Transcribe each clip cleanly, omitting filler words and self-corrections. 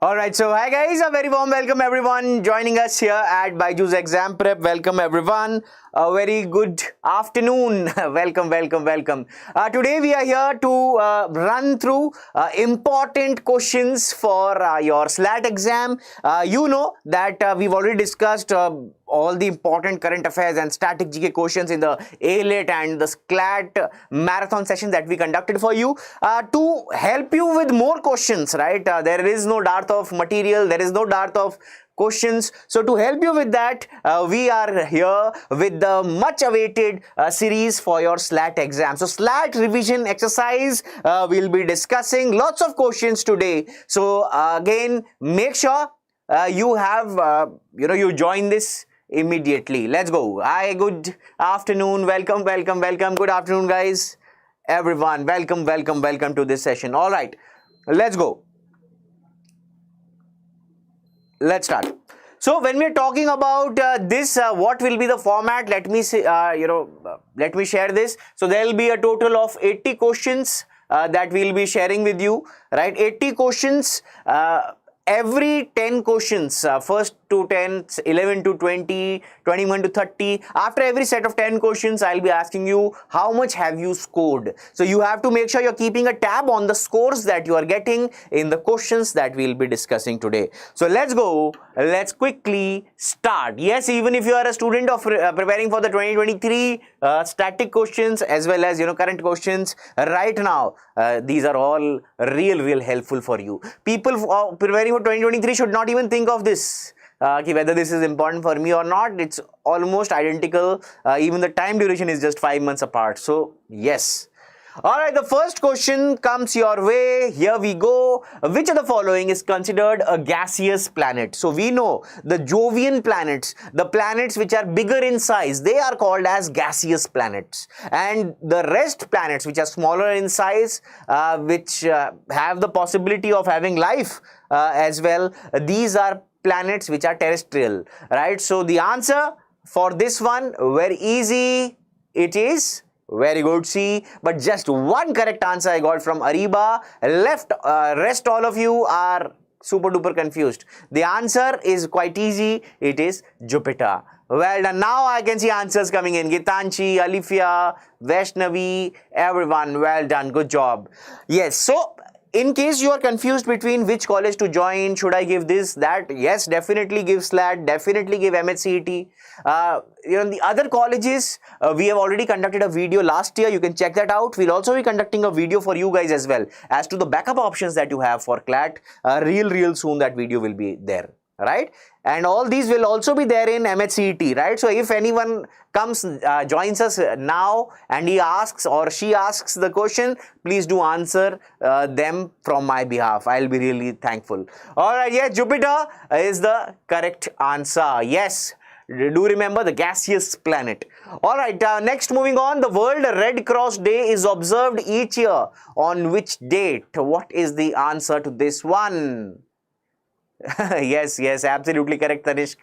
Alright, so hi guys, a very warm welcome everyone joining us here at BYJU'S Exam Prep. Welcome everyone. A very good afternoon. Welcome. Today we are here to run through important questions for your SLAT exam. You know that we've already discussed all the important current affairs and static GK questions in the A-Lit and the SLAT marathon session that we conducted for you to help you with more questions, right? There is no dearth of material, there is no dearth of questions. So to help you with that, we are here with the much awaited series for your SLAT exam. So SLAT revision exercise, we'll be discussing lots of questions today. So again, make sure you have, you join this immediately. Let's go. Hi, good afternoon. Welcome. Good afternoon, guys. Everyone, welcome to this session. All right, let's go. Let's start. So when we're talking about this, what will be the format? Let me say, let me share this. So there will be a total of 80 questions that we'll be sharing with you, right? 80 questions. Every 10 questions, first to 10, 11 to 20, 21 to 30. After every set of 10 questions, I'll be asking you how much have you scored. So you have to make sure you're keeping a tab on the scores that you are getting in the questions that we'll be discussing today. So let's go. Let's quickly start. Yes, even if you are a student of preparing for the 2023 static questions as well as current questions right now, these are all real helpful for you. People preparing for 2023 should not even think of this. Whether this is important for me or not, it's almost identical. Even the time duration is just 5 months apart. So yes. Alright, the first question comes your way. Here we go. Which of the following is considered a gaseous planet? So we know the Jovian planets, the planets which are bigger in size, they are called as gaseous planets. And the rest planets which are smaller in size, which have the possibility of having life as well, these are planets which are terrestrial, right? So the answer for this one, very easy, it is very good, C. But just one correct answer I got from Ariba. Rest all of you are super duper confused. The answer is quite easy, it is Jupiter. Well done. Now I can see answers coming in. Gitanchi, Alifia, Vaishnavi, everyone, well done, good job. Yes, so in case you are confused between which college to join, should I give this, that, yes, definitely give SLAT, definitely give MHCET. The other colleges, we have already conducted a video last year. You can check that out. We'll also be conducting a video for you guys as well as to the backup options that you have for CLAT. Real soon that video will be there, right? And all these will also be there in MHCET, right? So if anyone comes, joins us now and he asks or she asks the question, please do answer them from my behalf. I'll be really thankful. All right, yeah, Jupiter is the correct answer. Yes. Do remember the gaseous planet. All right, next moving on, the World Red Cross Day is observed each year. On which date? What is the answer to this one? Yes, absolutely correct, Tanishq.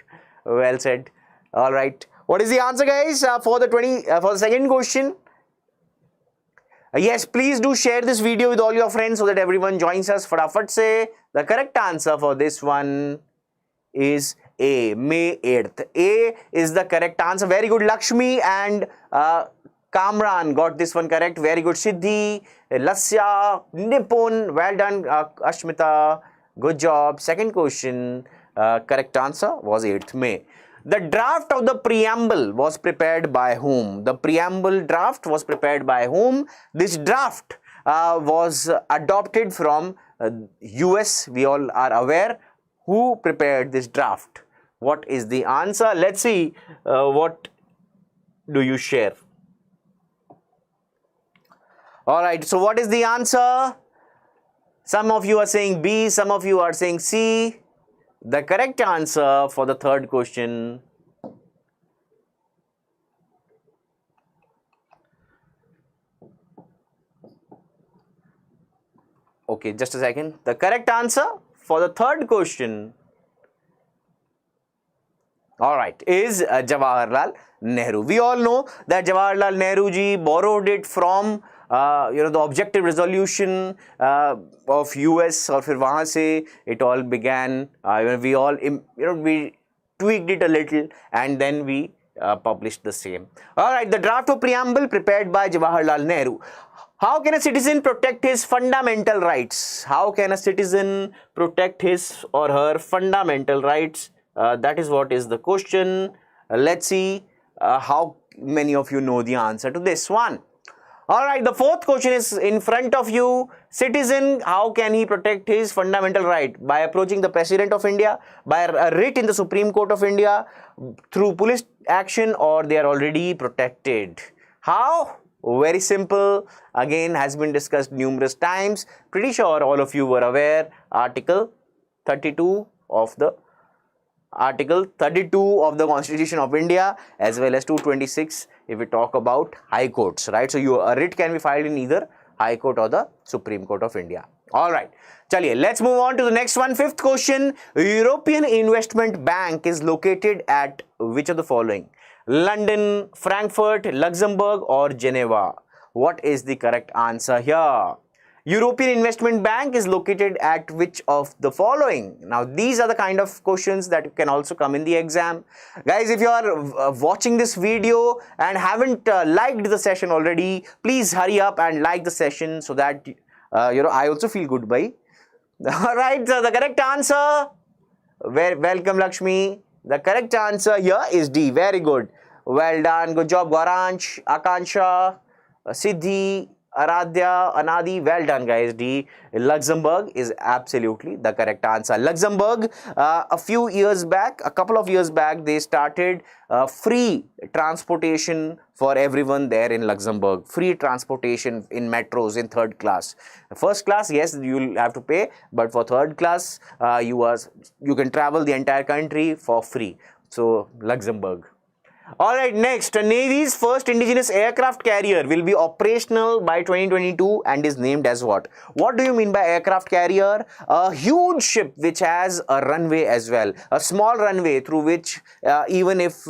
Well said. All right. What is the answer, guys, for the second question? Yes, please do share this video with all your friends so that everyone joins us. Fatafat se. The correct answer for this one is A, May 8th. A is the correct answer. Very good, Lakshmi and Kamran got this one correct. Very good, Siddhi, Lasya, Nipun. Well done, Ashmita. Good job. Second question, correct answer was 8th May. The draft of the preamble was prepared by whom? The preamble draft was prepared by whom? This draft was adopted from US. We all are aware. Who prepared this draft? What is the answer? Let's see. What do you share? All right. So what is the answer? Some of you are saying B, some of you are saying C. The correct answer for the third question okay, just a second. The correct answer for the third question, all right, is Jawaharlal Nehru. We all know that Jawaharlal Nehru ji borrowed it from the objective resolution of US, और फिर वहाँ से it all began. We all we tweaked it a little and then we published the same. All right, the draft of preamble prepared by Jawaharlal Nehru. How can a citizen protect his fundamental rights? How can a citizen protect his or her fundamental rights? That is what is the question. Let's see how many of you know the answer to this one. All right, the fourth question is in front of you. Citizen, how can he protect his fundamental right? By approaching the President of India, by a writ in the Supreme Court of India, through police action, or they are already protected. How? Very simple. Again, has been discussed numerous times. Pretty sure all of you were aware. Article 32 of the Constitution of India, as well as 226 if we talk about high courts, right? So a writ can be filed in either High Court or the Supreme Court of India. All right, chaliye, let's move on to the next one. Fifth question. European Investment Bank is located at which of the following? London, Frankfurt, Luxembourg, or Geneva? What is the correct answer here? European Investment Bank is located at which of the following? Now, these are the kind of questions that can also come in the exam. Guys, if you are watching this video and haven't liked the session already, please hurry up and like the session so that, I also feel good, bhai. All right, so the correct answer, welcome Lakshmi. The correct answer here is D. Very good. Well done. Good job, Gauransh, Akansha, Siddhi, Aradhya, Anadi, well done guys. D. Luxembourg is absolutely the correct answer. Luxembourg, a couple of years back, they started free transportation for everyone there in Luxembourg. Free transportation in metros in third class. First class, yes, you'll have to pay, but for third class, you can travel the entire country for free. So, Luxembourg. Alright, next, Navy's first indigenous aircraft carrier will be operational by 2022 and is named as what? What do you mean by aircraft carrier? A huge ship which has a runway as well. A small runway through which even if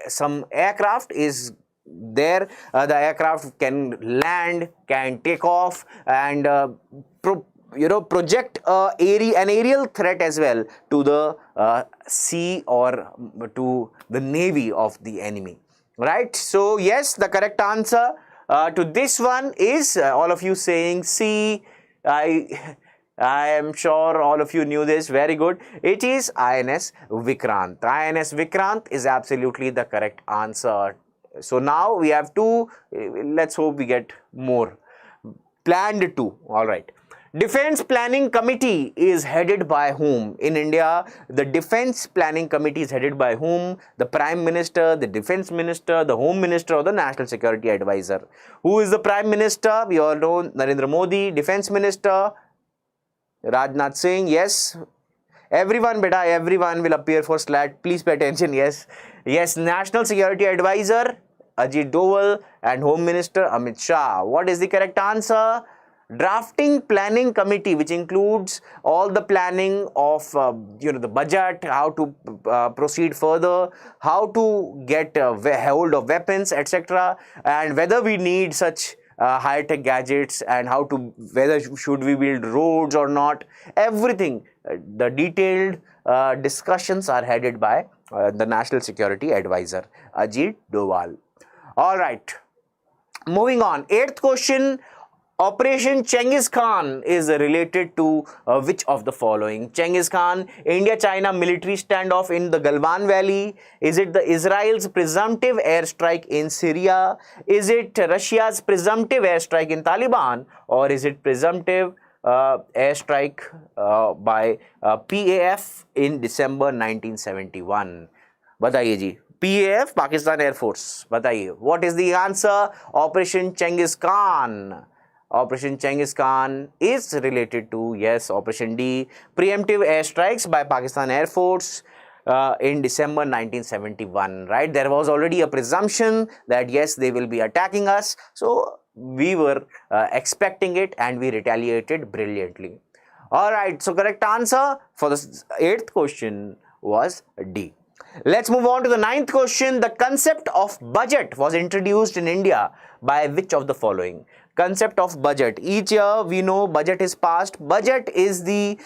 some aircraft is there, the aircraft can land, can take off and project an aerial threat as well to the sea or to the navy of the enemy, right? So yes, the correct answer to this one is all of you saying C. I am sure all of you knew this. Very good. It is INS Vikrant. INS Vikrant is absolutely the correct answer. So now we have two. Let's hope we get more. Planned two. All right. Defense Planning Committee is headed by whom? In India, the Defense Planning Committee is headed by whom? The Prime Minister, the Defense Minister, the Home Minister, or the National Security Advisor. Who is the Prime Minister? We all know Narendra Modi. Defense Minister, Rajnath Singh. Yes. Everyone, beta, everyone will appear for SLAT. Please pay attention. Yes. Yes. National Security Advisor, Ajit Doval, and Home Minister, Amit Shah. What is the correct answer? Drafting Planning Committee, which includes all the planning of the budget, how to proceed further, how to get hold of weapons, etc., and whether we need such high-tech gadgets and whether should we build roads or not. Everything, the detailed discussions are headed by the National Security Advisor, Ajit Doval. All right, moving on. Eighth question. Operation Genghis Khan is related to which of the following? Genghis Khan, India-China military standoff in the Galwan Valley. Is it the Israel's presumptive airstrike in Syria? Is it Russia's presumptive airstrike in Taliban? Or is it presumptive airstrike by PAF in December 1971? Bataiye ji. PAF, Pakistan Air Force. Bataiye. What is the answer? Operation Genghis Khan. Operation Genghis Khan is related to, yes, Operation D, preemptive airstrikes by Pakistan Air Force in December 1971, right? There was already a presumption that, yes, they will be attacking us. So, we were expecting it and we retaliated brilliantly. All right, so correct answer for the eighth question was D. Let's move on to the ninth question. The concept of budget was introduced in India by which of the following? concept of budget. Each year we know budget is passed. Budget is the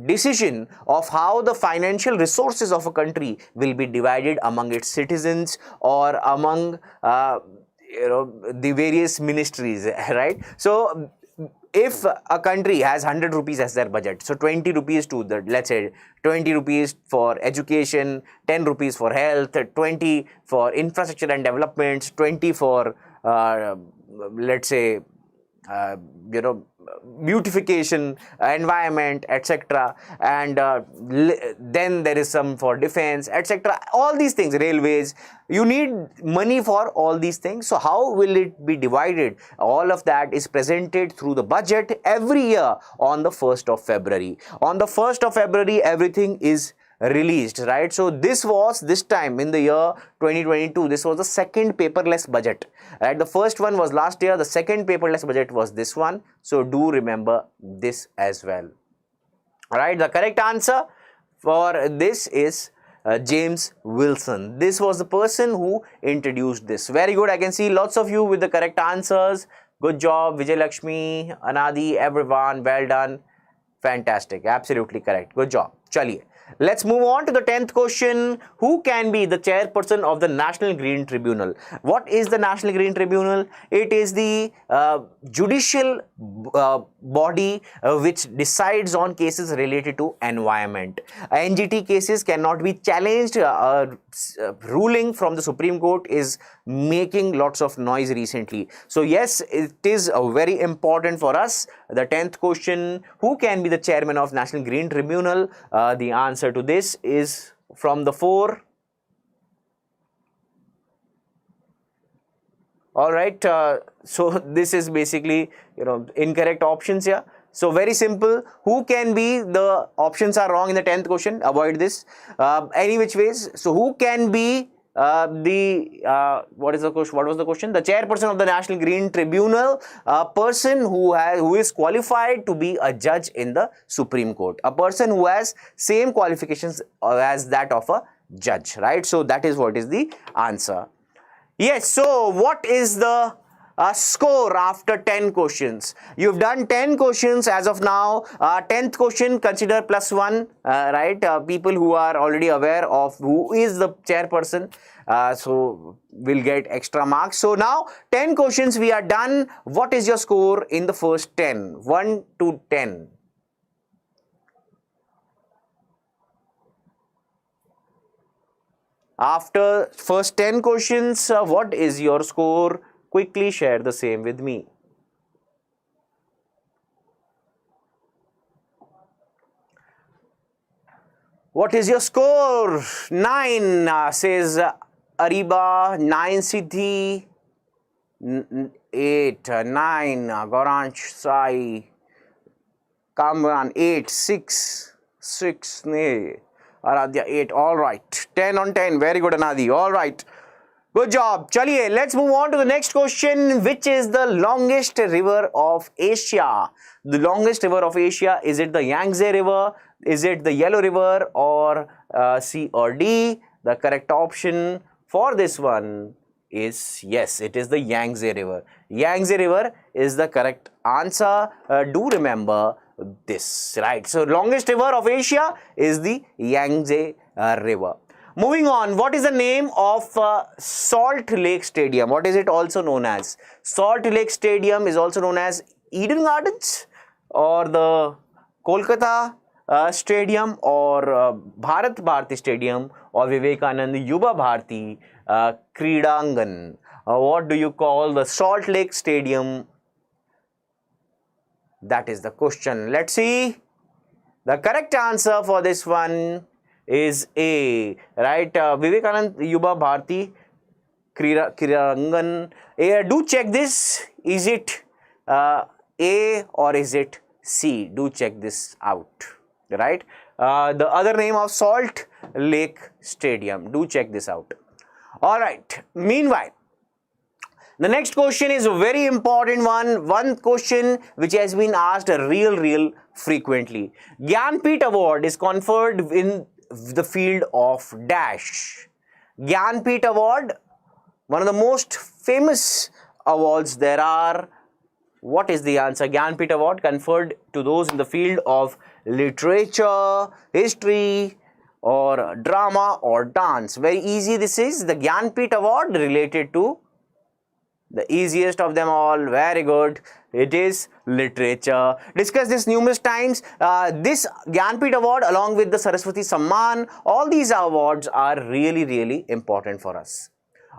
decision of how the financial resources of a country will be divided among its citizens or among the various ministries, right? So if a country has 100 rupees as their budget, so 20 rupees to the, let's say 20 rupees for education, 10 rupees for health, 20 for infrastructure and developments, 20 for let's say beautification, environment, etc. And then there is some for defense, etc. All these things, railways, you need money for all these things. So how will it be divided? All of that is presented through the budget every year on the 1st of February. On the 1st of February, everything is released, right? So this time in the year 2022, this was the second paperless budget, right? The first one was last year, the second paperless budget was this one. So do remember this as well. All right, the correct answer for this is James Wilson. This was the person who introduced this. Very good. I can see lots of you with the correct answers. Good job, Vijay Lakshmi, Anadi, everyone. Well done. Fantastic. Absolutely correct. Good job. Chaliye. Let's move on to the 10th question. Who can be the chairperson of the National Green Tribunal? What is the National Green Tribunal? It is the judicial body which decides on cases related to environment. NGT cases cannot be challenged. Ruling from the Supreme Court is making lots of noise recently. So yes, it is very important for us. The 10th question, who can be the chairman of National Green Tribunal? The answer to this is from the 4. All right, so this is basically incorrect options here. So very simple. Who can be, the options are wrong in the 10th question. Avoid this any which ways. So who can be what is the question? What was the question? The chairperson of the National Green Tribunal, a person who is qualified to be a judge in the Supreme Court, a person who has same qualifications as that of a judge, right? So that is what is the answer. Yes. So what is the score after 10 questions? You've done 10 questions as of now. 10th question, consider +1, right? People who are already aware of who is the chairperson, so will get extra marks. So now 10 questions we are done. What is your score in the first 10? 1 to 10. After first 10 questions, what is your score? Quickly share the same with me. What is your score? 9 says Ariba, 9 Siddhi, 8, 9 Gauransh Sai, Kamran, 8, 6 ne, Aradhya, 8. All right, 10 on 10. Very good, Anadi. All right. Good job. Chaliye, let's move on to the next question. Which is the longest river of Asia? The longest river of Asia, is it the Yangtze River? Is it the Yellow River, or C or D? The correct option for this one is yes, it is the Yangtze River. Yangtze River is the correct answer. Do remember this, right? So longest river of Asia is the Yangtze River. Moving on, what is the name of Salt Lake Stadium? What is it also known as? Salt Lake Stadium is also known as Eden Gardens, or the Kolkata Stadium, or Bharat Bharati Stadium, or Vivekanand Yuva Bharati Kridangan. What do you call the Salt Lake Stadium? That is the question. Let's see. The correct answer for this one is A, right? Vivekanand Yuva Bharati Kridangan. Do check this. Is it A or is it C? Do check this out, right? The other name of Salt Lake Stadium. Do check this out. All right. Meanwhile, the next question is a very important one. One question which has been asked real frequently. Gyanpith Award is conferred in the field of dash. Gyanpith Award, one of the most famous awards there are? What is the answer? Gyanpith Award conferred to those in the field of literature, history, or drama or dance. Very easy this is. The Gyanpith Award related to the easiest of them all. Very good. It is literature. Discuss this numerous times. This Gyanpith Award along with the Saraswati Samman, all these awards are really important for us.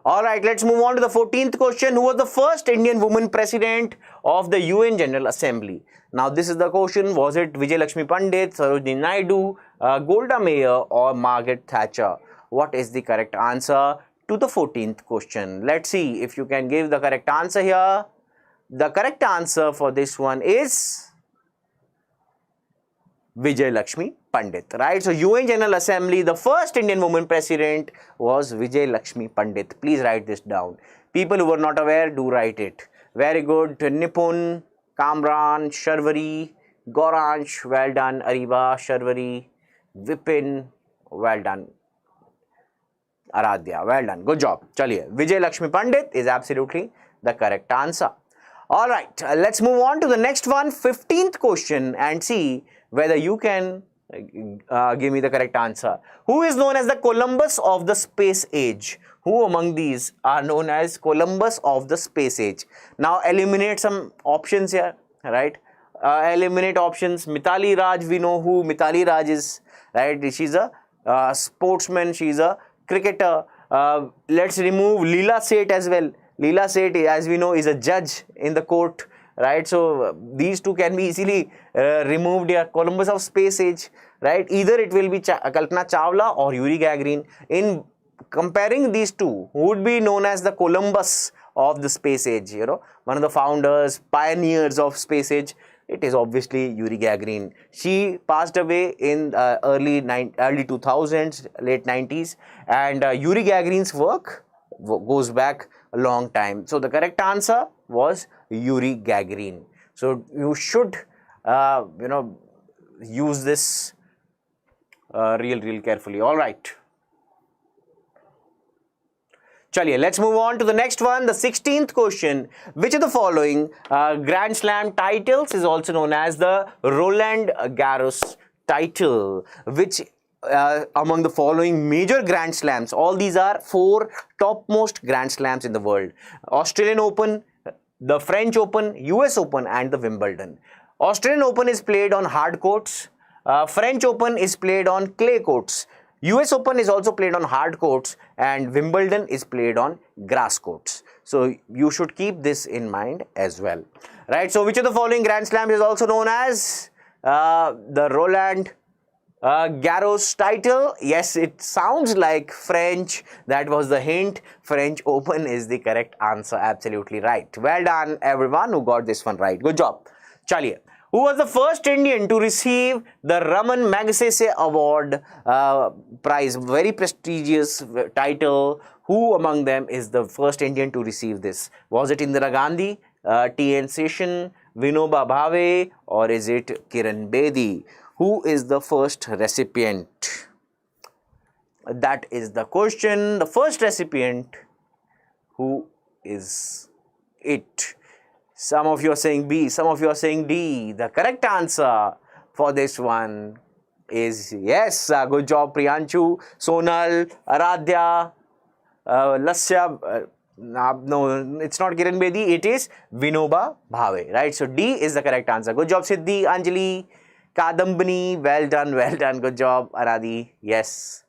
Alright, let's move on to the 14th question. Who was the first Indian woman president of the UN General Assembly? Now this is the question. Was it Vijayalakshmi Pandit, Sarojini Naidu, Golda Meir, or Margaret Thatcher? What is the correct answer to the 14th question? Let's see if you can give the correct answer here. The correct answer for this one is Vijayalakshmi Pandit, right? So UN General Assembly, the first Indian woman president was Vijayalakshmi Pandit. Please write this down. People who were not aware, do write it. Very good. Nipun, Kamran, Sharvari, Gauransh, well done. Ariba, Sharvari, Vipin, well done. Aradhya, well done. Good job. Chaliye. Vijayalakshmi Pandit is absolutely the correct answer. Alright, let's move on to the next one, 15th question, and see whether you can give me the correct answer. Who is known as the Columbus of the space age? Who among these are known as Columbus of the space age? Now eliminate some options here, right? Eliminate options. Mithali Raj, we know who Mithali Raj is, right? She's a sportsman, she's a cricketer. Let's remove Leela Seth as well. Leela Seth, as we know, is a judge in the court, right? So these two can be easily removed here. Columbus of space age, right? Either it will be Kalpana Chawla or Yuri Gagarin. In comparing these two, who would be known as the Columbus of the space age, you know, one of the founders, pioneers of space age? It is obviously Yuri Gagarin. She passed away in early 2000s, late 90s, and Yuri Gagarin's work goes back a long time. So the correct answer was Yuri Gagarin. So you should, you know, use this real carefully. All right. Chaliye, let's move on to the next one, the 16th question. Which of the following Grand Slam titles is also known as the Roland Garros title? Which among the following major Grand Slams? All these are 4 topmost Grand Slams in the world. Australian Open, the French Open, US Open, and the Wimbledon. Australian Open is played on hard courts. French Open is played on clay courts. US Open is also played on hard courts, and Wimbledon is played on grass courts. So you should keep this in mind as well, right? So which of the following Grand Slams is also known as the Roland Garros title? Yes, it sounds like French. That was the hint. French Open is the correct answer. Absolutely right. Well done everyone who got this one right. Good job. Chaliye. Who was the first Indian to receive the Raman Magsaysay Award prize? Very prestigious title. Who among them is the first Indian to receive this? Was it Indira Gandhi, T.N. Seshan, Vinoba Bhave, or is it Kiran Bedi? Who is the first recipient? That is the question. The first recipient, who is it? Some of you are saying B, some of you are saying D. The correct answer for this one is yes. Good job, Priyanshu, Sonal, Aradhya, Lasya. No, it's not Kiran Bedi, it is Vinoba Bhave, right? So D is the correct answer. Good job, Siddhi, Anjali, Kadambani. Well done, good job, Aradhi. Yes.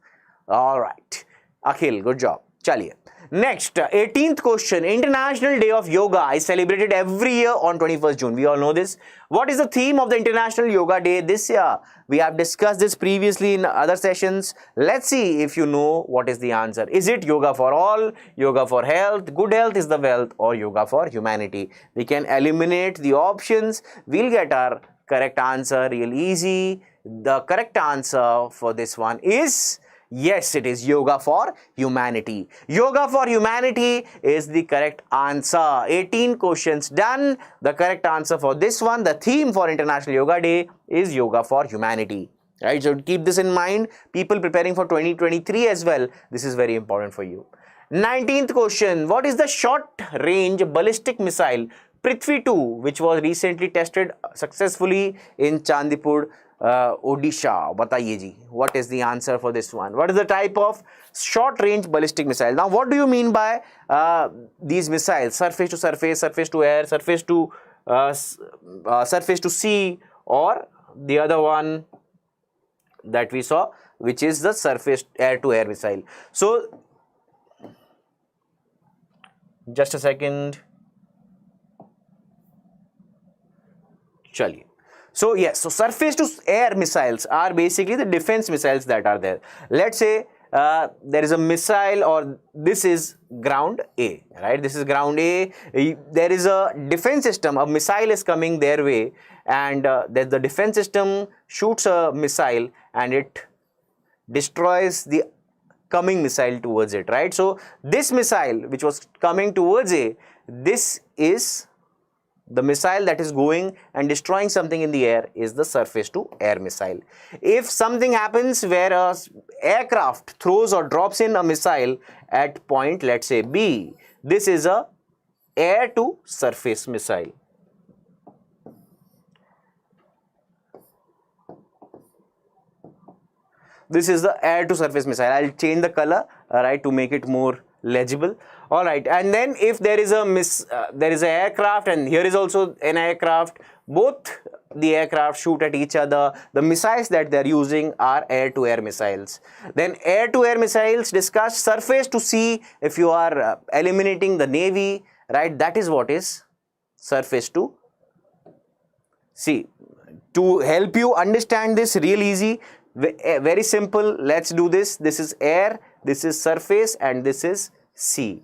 All right. Akhil, good job. Chaliye. Next, 18th question. International Day of Yoga is celebrated every year on 21st June. We all know this. What is the theme of the International Yoga Day this year? We have discussed this previously in other sessions. Let's see if you know what is the answer. Is it yoga for all, yoga for health, good health is the wealth, or yoga for humanity? We can eliminate the options. We'll get our correct answer real easy. The correct answer for this one is yes, it is yoga for humanity. Yoga for humanity is the correct answer. 18 questions done. The correct answer for this one, the theme for International Yoga Day is yoga for humanity. Right, so keep this in mind. People preparing for 2023 as well, this is very important for you. 19th question. What is the short range ballistic missile Prithvi 2 which was recently tested successfully in Chandipur, Odisha? Bataiye ji, what is the answer for this one? What is the type of short range ballistic missile? Now what do you mean by these missiles? Surface to surface, surface to air, surface to sea, or the other one that we saw, which is the surface air to air missile. So just a second. Chaliye. So yes, so surface to air missiles are basically the defense missiles that are there. Let's say there is a missile, or this is ground A, right? This is ground A. There is a defense system, a missile is coming their way, and the defense system shoots a missile and it destroys the coming missile towards it, right? So this missile which was coming towards A, this is the missile that is going and destroying something in the air, is the surface to air missile. If something happens where a aircraft throws or drops in a missile at point, let's say B, this is a air to surface missile. This is the air to surface missile. I'll change the color, right, to make it more legible. All right, and then if there is a there is an aircraft, and here is also an aircraft, both the aircraft shoot at each other. The missiles that they are using are air to air missiles. Then air to air missiles discuss. Surface to sea, if you are eliminating the navy, right, that is what is surface to sea. To help you understand this real easy, very simple, let's do this. This is air, this is surface, and this is sea.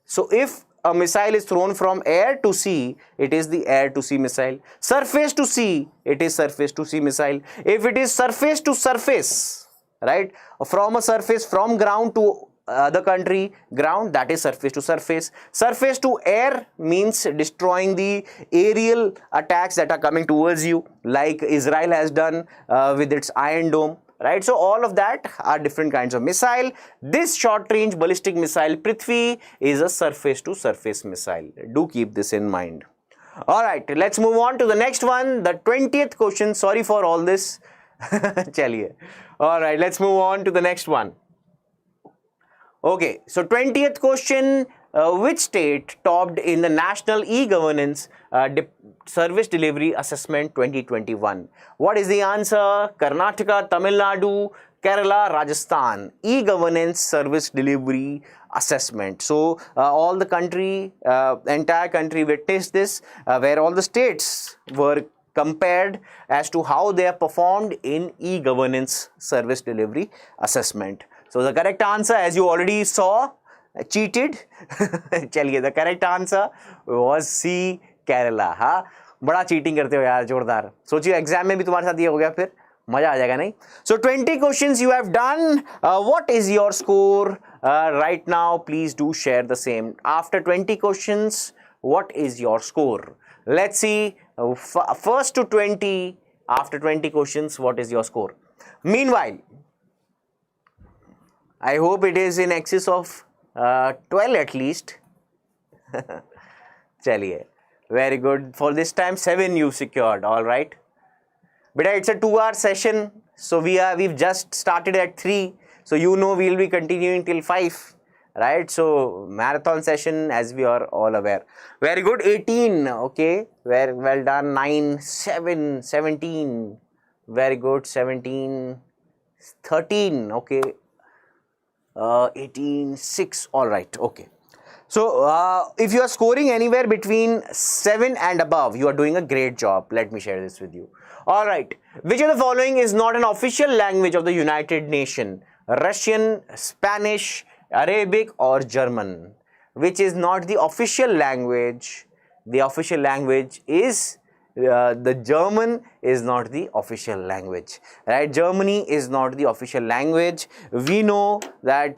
So if a missile is thrown from air to sea, it is the air to sea missile. Surface to sea, it is surface to sea missile. If it is surface to surface, right, from a surface, from ground to other country, ground, that is surface to surface. Surface to air means destroying the aerial attacks that are coming towards you, like Israel has done with its Iron Dome. Right, so all of that are different kinds of missile. This short range ballistic missile Prithvi is a surface to surface missile. Do keep this in mind. Alright, let's move on to the next one, the 20th question. Sorry for all this. Chaliye. Alright, let's move on to the next one. Okay, so 20th question, which state topped in the National E-Governance Service Delivery Assessment 2021? What is the answer? Karnataka, Tamil Nadu, Kerala, Rajasthan. E-Governance Service Delivery Assessment. So, all the country, entire country witnessed this, where all the states were compared as to how they have performed in e-governance service delivery assessment. So the correct answer, as you already saw, cheated. चलिए, the correct answer was C, Kerala. हाँ, बड़ा cheating करते हो यार, जोरदार. सोचिए exam में भी तुम्हारे साथ ये हो गया, फिर मजा आ जाएगा नहीं? So 20 questions you have done. What is your score right now? Please do share the same. After 20 questions, what is your score? Let's see. First to 20. After 20 questions, what is your score? Meanwhile, I hope it is in excess of 12 at least. Chaliye. Very good. For this time, 7 you secured. All right. But it's a 2-hour session. So we've just started at 3. So you know we'll be continuing till 5. Right. So marathon session, as we are all aware. Very good. 18. Okay. Very well done. 9, 7, 17. Very good. 17. 13. Okay. 18, 6. All right. Okay. So if you are scoring anywhere between 7 and above, you are doing a great job. Let me share this with you. All right. Which of the following is not an official language of the United Nations? Russian, Spanish, Arabic, or German? Which is not the official language? The official language is the German is not the official language, right? Germany is not the official language. We know that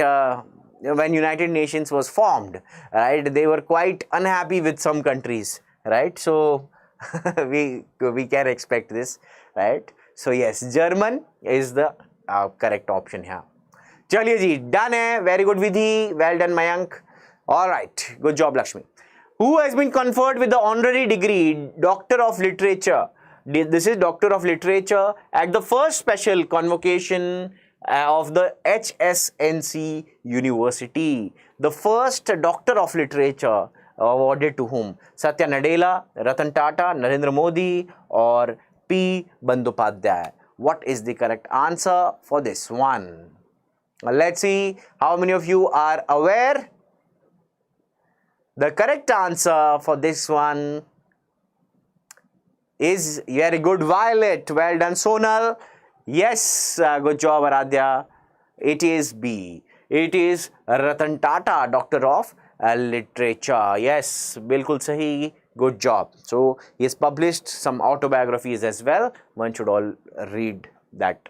when United Nations was formed, right, they were quite unhappy with some countries, right? So we can expect this, right? So yes, German is the correct option here. चलिए जी, done है. Very good Vidhi, well done Mayank. All right, good job Lakshmi. Who has been conferred with the honorary degree Doctor of Literature? This is Doctor of Literature at the first special convocation of the HSNC University. The first Doctor of Literature awarded to whom? Satya Nadella, Ratan Tata, Narendra Modi or P. Bandyopadhyay. What is the correct answer for this one? Let's see how many of you are aware. The correct answer for this one is very good, Violet. Well done, Sonal. Yes, good job, Aradhya. It is B. It is Ratan Tata, Doctor of Literature. Yes, bilkul sahi. Good job. So, he has published some autobiographies as well. One should all read that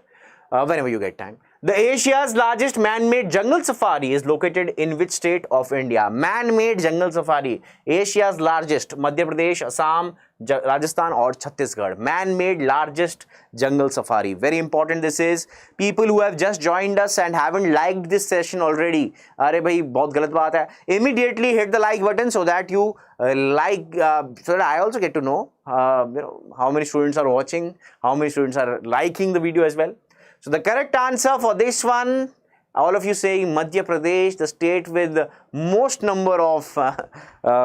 whenever you get time. The Asia's largest man-made jungle safari is located in which state of India? Man-made jungle safari. Asia's largest. Madhya Pradesh, Assam, Rajasthan or Chhattisgarh. Man-made largest jungle safari. Very important this is. People who have just joined us and haven't liked this session already. Arey bhai, bahut galat baat hai. Immediately hit the like button so that you so that I also get to know, how many students are watching, how many students are liking the video as well. So the correct answer for this one, all of you saying Madhya Pradesh, the state with the most number of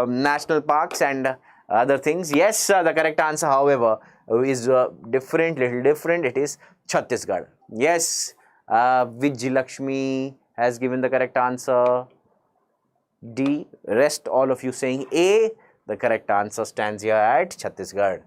national parks and other things. Yes, the correct answer, however, is different, little different. It is Chhattisgarh. Yes, Vijayalakshmi has given the correct answer. D. Rest all of you saying A. The correct answer stands here at Chhattisgarh.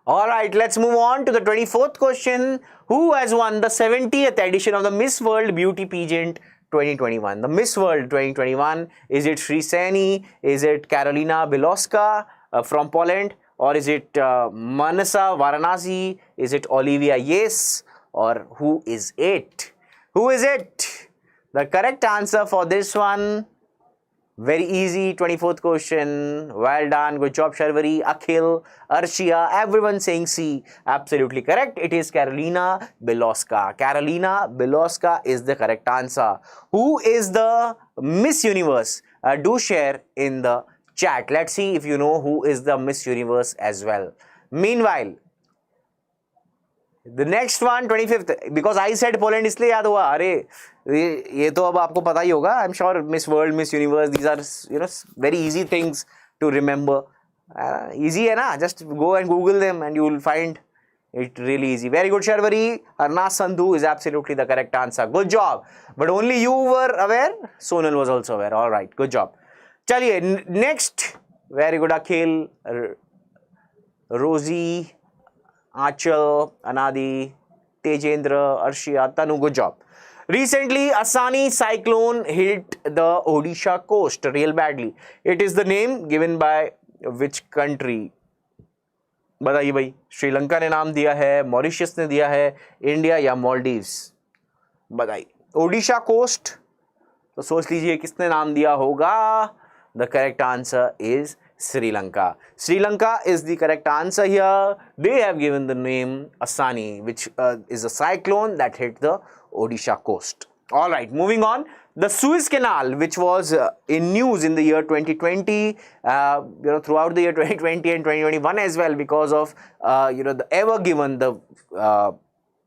Alright, let's move on to the 24th question. Who has won the 70th edition of the Miss World Beauty Pageant 2021? The Miss World 2021, is it Sri Seni? Is it Karolina Bielowska from Poland? Or is it Manasa Varanasi? Is it Olivia Yes? Or who is it? Who is it? The correct answer for this one, very easy, 24th question. Well done. Good job, Sharvari, Akhil, Arshia, everyone saying C. Absolutely correct. It is Karolina Bielowska. Karolina Bielowska is the correct answer. Who is the Miss Universe? Do share in the chat. Let's see if you know who is the Miss Universe as well. Meanwhile, the next one, 25th, because I said Poland इसलिए याद हुआ. अरे ये तो अब आपको पता ही होगा. I'm sure Miss World, Miss Universe, these are very easy things to remember. Easy है ना? Just go and Google them and you will find it really easy. Very good, Sharvari. Arnas Sandhu is absolutely the correct answer. Good job. But only you were aware. Sonal was also aware. All right. Good job. चलिए next. Very good, Akhil, Rosie, Achal, Anadi, Tejendra, Arshia, Tanu. Good job. Recently, Asani cyclone hit the Odisha coast real badly. It is the name given by which country? बताइए भाई. श्रीलंका ने नाम दिया है, Mauritius ने दिया है, इंडिया या मालदीव्स? बताइए. ओडिशा कोस्ट, तो सोच लीजिए किसने नाम दिया होगा. The correct answer is Sri Lanka. Sri Lanka is the correct answer here. They have given the name Asani, which is a cyclone that hit the Odisha coast. All right, moving on. The Suez Canal, which was in news in the year 2020, throughout the year 2020 and 2021 as well, because of the Ever Given, the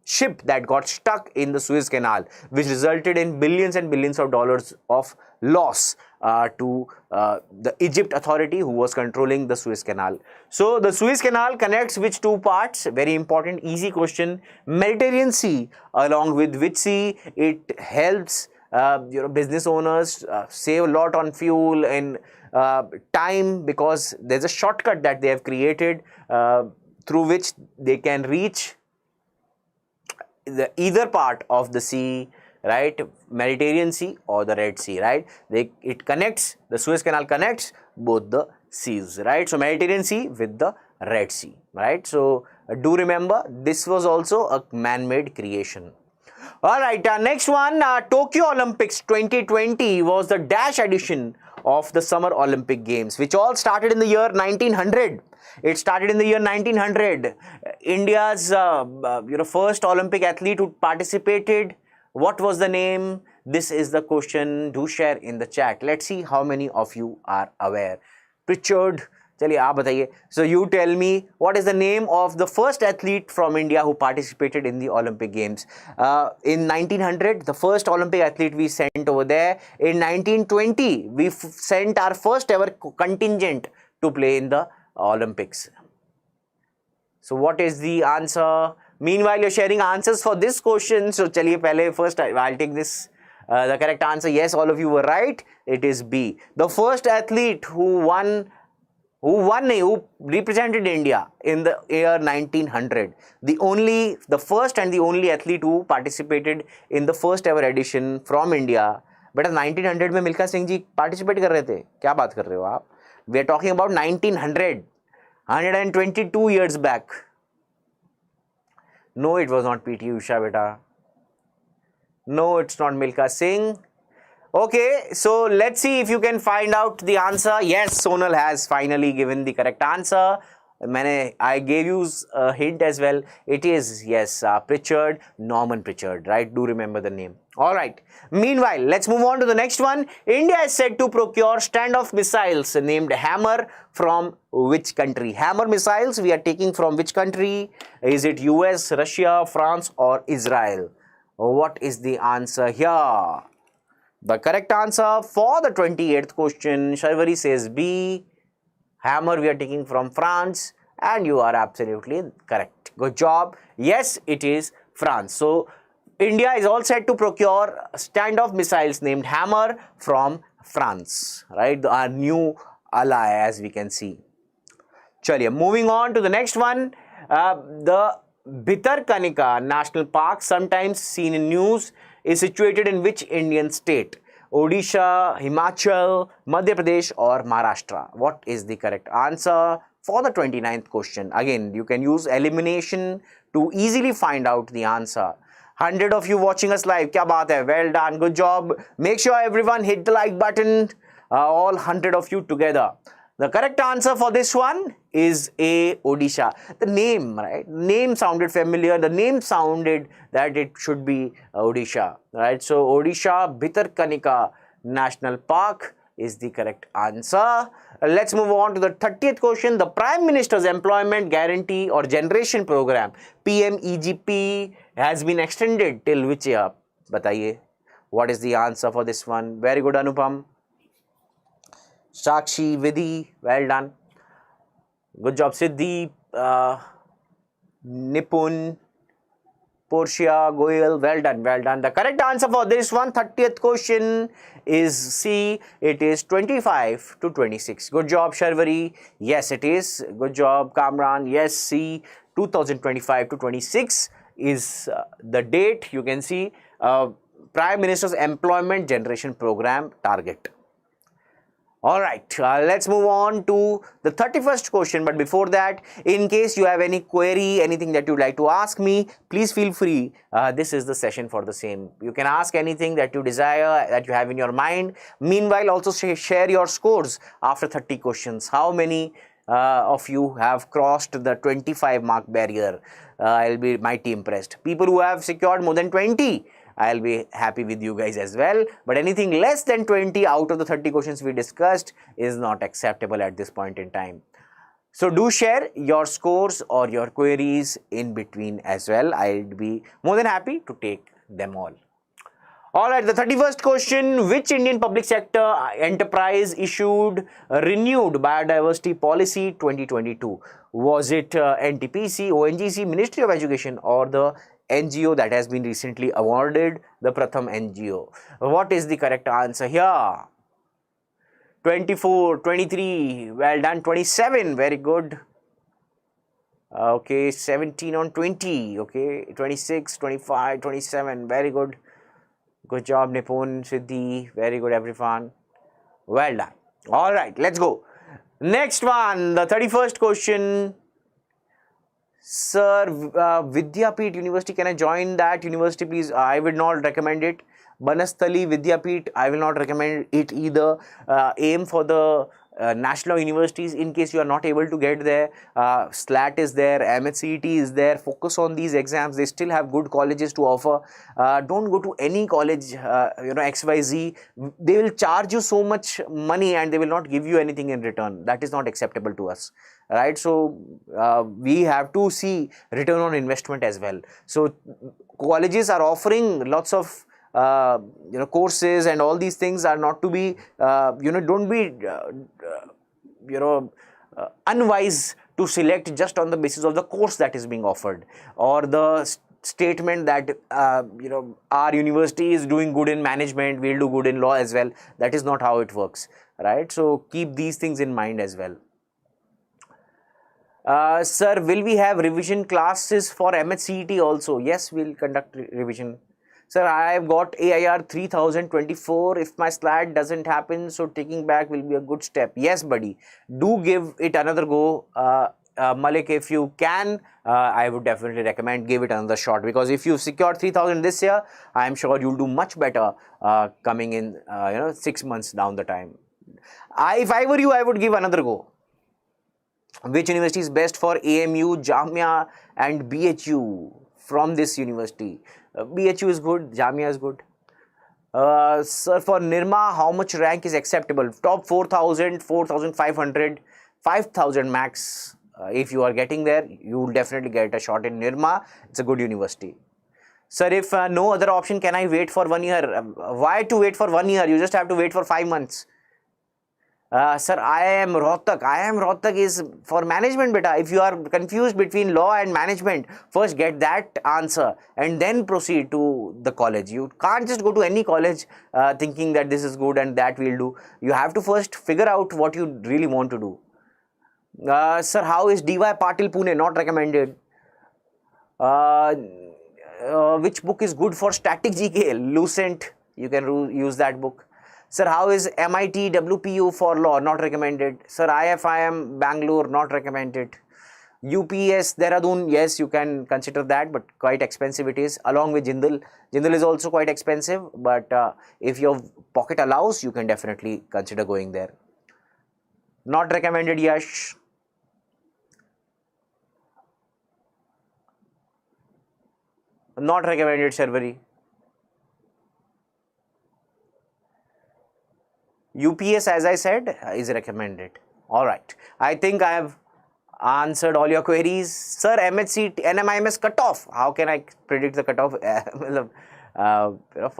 ship that got stuck in the Suez Canal, which resulted in billions and billions of dollars of loss to the Egypt authority who was controlling the Suez Canal. So the Suez Canal connects which two parts? Very important, easy question. Mediterranean Sea, along with which sea? It helps business owners save a lot on fuel and time, because there's a shortcut that they have created through which they can reach either part of the sea, right? Mediterranean Sea or the Red Sea, right? It connects, the Suez Canal connects both the seas, right? So Mediterranean Sea with the Red Sea, right? So do remember, this was also a man-made creation. All right, next one, Tokyo Olympics 2020 was the dash edition of the Summer Olympic Games, which all started in the year 1900. It started in the year 1900. India's first Olympic athlete who participated What was the name? This is the question. Do share in the chat. Let's see how many of you are aware. Pritchard. चलिए आप बताइए. So you tell me what is the name of the first athlete from India who participated in the Olympic Games. In 1900, the first Olympic athlete we sent over there. In 1920, we sent our first ever contingent to play in the Olympics. So what is the answer? Meanwhile, you're sharing answers for this question. So chaliye pehle first I'll take this. The correct answer, yes, all of you were right. It is B. The first athlete who represented India in the year 1900. The first and the only athlete who participated in the first ever edition from India. But 1900 में Milkha Singh ji participate कर रहे थे. क्या बात कर रहे हो आप? We are talking about 1900. 122 years back. No, it was not PT Usha, beta. No, it's not Milkha Singh. Okay, so let's see if you can find out the answer. Yes, Sonal has finally given the correct answer. I gave you a hint as well. It is, yes, Pritchard, Norman Pritchard, right? Do remember the name. Alright. Meanwhile, let's move on to the next one. India is said to procure standoff missiles named Hammer from which country? Hammer missiles we are taking from which country? Is it US, Russia, France or Israel? What is the answer here? The correct answer for the 28th question, Sharvari says B. Hammer we are taking from France, and you are absolutely correct. Good job. Yes, it is France. So India is all set to procure standoff missiles named Hammer from France, right? Our new ally, as we can see. Chaliye, moving on to the next one. The Bhitarkanika National Park, sometimes seen in news, is situated in which Indian state? Odisha, Himachal, Madhya Pradesh or Maharashtra? What is the correct answer for the 29th question? Again, you can use elimination to easily find out the answer. 100 of you watching us live. Kya baat hai? Well done. Good job. Make sure everyone hit the like button. All 100 of you together. The correct answer for this one is A, Odisha. The name, right? Name sounded familiar. The name sounded that it should be Odisha, right? So Odisha Bhitarkanika National Park is the correct answer. Let's move on to the 30th question. The Prime Minister's Employment Guarantee or Generation Program, PMEGP, has been extended till which year? Bataiye. What is the answer for this one? Very good, Anupam. Sakshi, Vidhi, well done. Good job, Siddhi, Nipun, Portia, Goyal, well done, well done. The correct answer for this one, 30th question, is C. It is 25 to 26. Good job, Sharvari. Yes, it is. Good job, Kamran. Yes, C. 2025 to 26 is the date. You can see Prime Minister's Employment Generation Program target. Alright, let's move on to the 31st question. But before that, in case you have any query, anything that you'd like to ask me, please feel free. This is the session for the same. You can ask anything that you desire, that you have in your mind. Meanwhile, also share your scores after 30 questions. How many of you have crossed the 25 mark barrier? I'll be mighty impressed. People who have secured more than 20, I'll be happy with you guys as well. But anything less than 20 out of the 30 questions we discussed is not acceptable at this point in time. So do share your scores or your queries in between as well. I'll be more than happy to take them all. Alright, the 31st question. Which Indian public sector enterprise issued a renewed biodiversity policy 2022? Was it NTPC, ONGC, Ministry of Education or the NGO that has been recently awarded the Pratham NGO? What is the correct answer here? 24, 23, well done. 27, very good. Okay, 17 on 20, okay, 26, 25, 27, very good. Good job, Nipun, Siddhi, very good everyone. Well done. Alright, let's go. Next one, the 31st question. Sir, Vidyapit University, can I join that university please? I would not recommend it. Banasthali Vidyapit, I will not recommend it either. Aim for the national universities, in case you are not able to get there. SLAT is there, MHCET is there. Focus on these exams. They still have good colleges to offer. Don't go to any college, XYZ. They will charge you so much money and they will not give you anything in return. That is not acceptable to us, right? So we have to see return on investment as well. So colleges are offering lots of courses, and all these things are not to be, don't be, unwise to select just on the basis of the course that is being offered, or the statement that, our university is doing good in management, we'll do good in law as well. That is not how it works, right? So keep these things in mind as well. Sir, will we have revision classes for MHCET also? Yes, we'll conduct revision. Sir, I have got AIR 3024. If my SLAT doesn't happen, so taking back will be a good step. Yes, buddy. Do give it another go. Malik, if you can, I would definitely recommend give it another shot, because if you secured 3000 this year, I am sure you'll do much better coming in, 6 months down the time. If I were you, I would give another go. Which university is best for AMU, Jamia and BHU from this university? BHU is good, Jamia is good. Sir, for Nirma, how much rank is acceptable? Top 4000, 4500, 5000 max. If you are getting there, you will definitely get a shot in Nirma. It's a good university. Sir, if no other option, can I wait for 1 year? Why to wait for 1 year? You just have to wait for 5 months. Sir, I am Rohtak. Rohtak is for management, beta. If you are confused between law and management, first get that answer and then proceed to the college. You can't just go to any college thinking that this is good and that will do. You have to first figure out what you really want to do. Sir, how is DY Patil Pune? Not recommended. Which book is good for static GK? Lucent. You can use that book. Sir, how is MIT WPU for law? Not recommended. Sir, IFIM Bangalore? Not recommended. UPS Dehradun? Yes, you can consider that, but quite expensive it is, along with Jindal. Jindal is also quite expensive, but if your pocket allows, you can definitely consider going there. Not recommended, Yash. Not recommended, Sharvari. UPS, as I said, is recommended. Alright, I think I have answered all your queries. Sir, MHC, NMIMS cutoff. How can I predict the cutoff for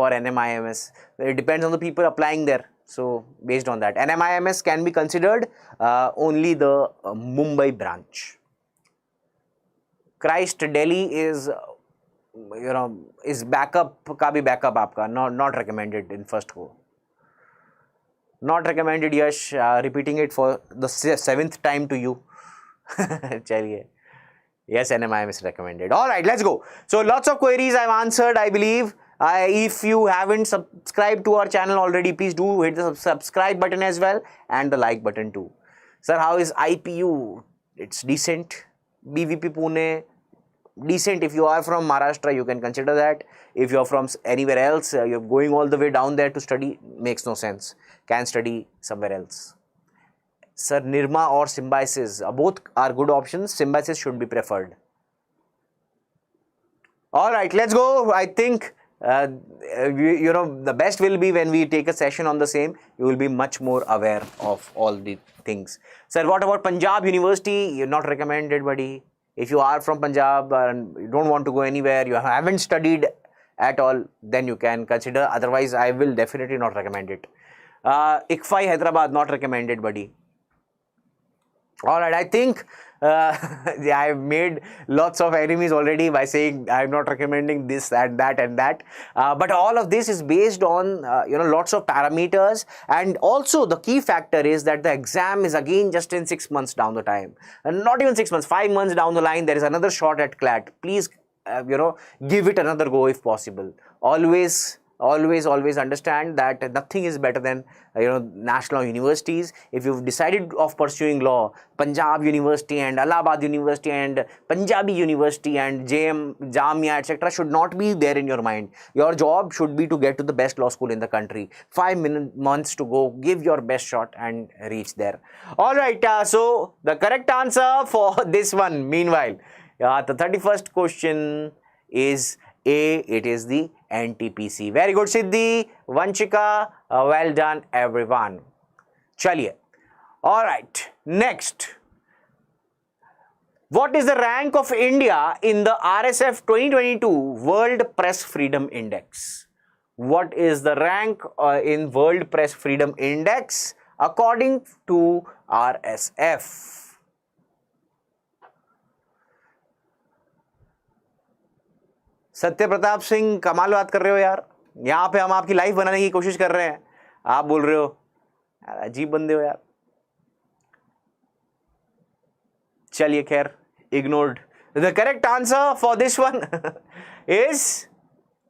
NMIMS? It depends on the people applying there. So, based on that, NMIMS can be considered only the Mumbai branch. Christ Delhi is, is backup, ka bhi backup aapka, not recommended in first go. Not recommended, Yash. Repeating it for the 7th time to you. Chaliye. Yes, NMIM is recommended. Alright, let's go. So, lots of queries I've answered, I believe. If you haven't subscribed to our channel already, please do hit the subscribe button as well and the like button too. Sir, how is IPU? It's decent. BVP Pune, decent. If you are from Maharashtra, you can consider that. If you are from anywhere else, you're going all the way down there to study, makes no sense. Can study somewhere else. Sir, Nirma or Symbiosis, both are good options. Symbiosis should be preferred. Alright, let's go. I think, the best will be when we take a session on the same. You will be much more aware of all the things. Sir, what about Punjab University? You're not recommended, buddy. If you are from Punjab and you don't want to go anywhere, you haven't studied at all, then you can consider. Otherwise, I will definitely not recommend it. ICFI Hyderabad, not recommended, buddy. Alright, I think I've made lots of enemies already by saying I'm not recommending this and that and that. But all of this is based on, lots of parameters. And also the key factor is that the exam is again just in 6 months down the time. And not even 6 months, 5 months down the line, there is another shot at CLAT. Please, give it another go if possible. Always always understand that nothing is better than national universities. If you've decided of pursuing law, Punjab University and Allahabad University and Punjabi University and Jamia etc. should not be there in your mind. Your job should be to get to the best law school in the country. 5 months to go. Give your best shot and reach there. All right, so the correct answer for this one, meanwhile, the 31st question is A. It is the NTPC. Very good, Siddhi, Vanchika, well done everyone. Chaliye. All right, next. What is the rank of India in the RSF 2022 World Press Freedom Index? What is the rank in World Press Freedom Index according to RSF? सत्य प्रताप सिंह, कमाल बात कर रहे हो यार. यहाँ पे हम आपकी लाइफ बनाने की कोशिश कर रहे हैं, आप बोल रहे हो यार, अजीब बंदे हो यार. चलिए खैर, ignored. The correct answer for this one is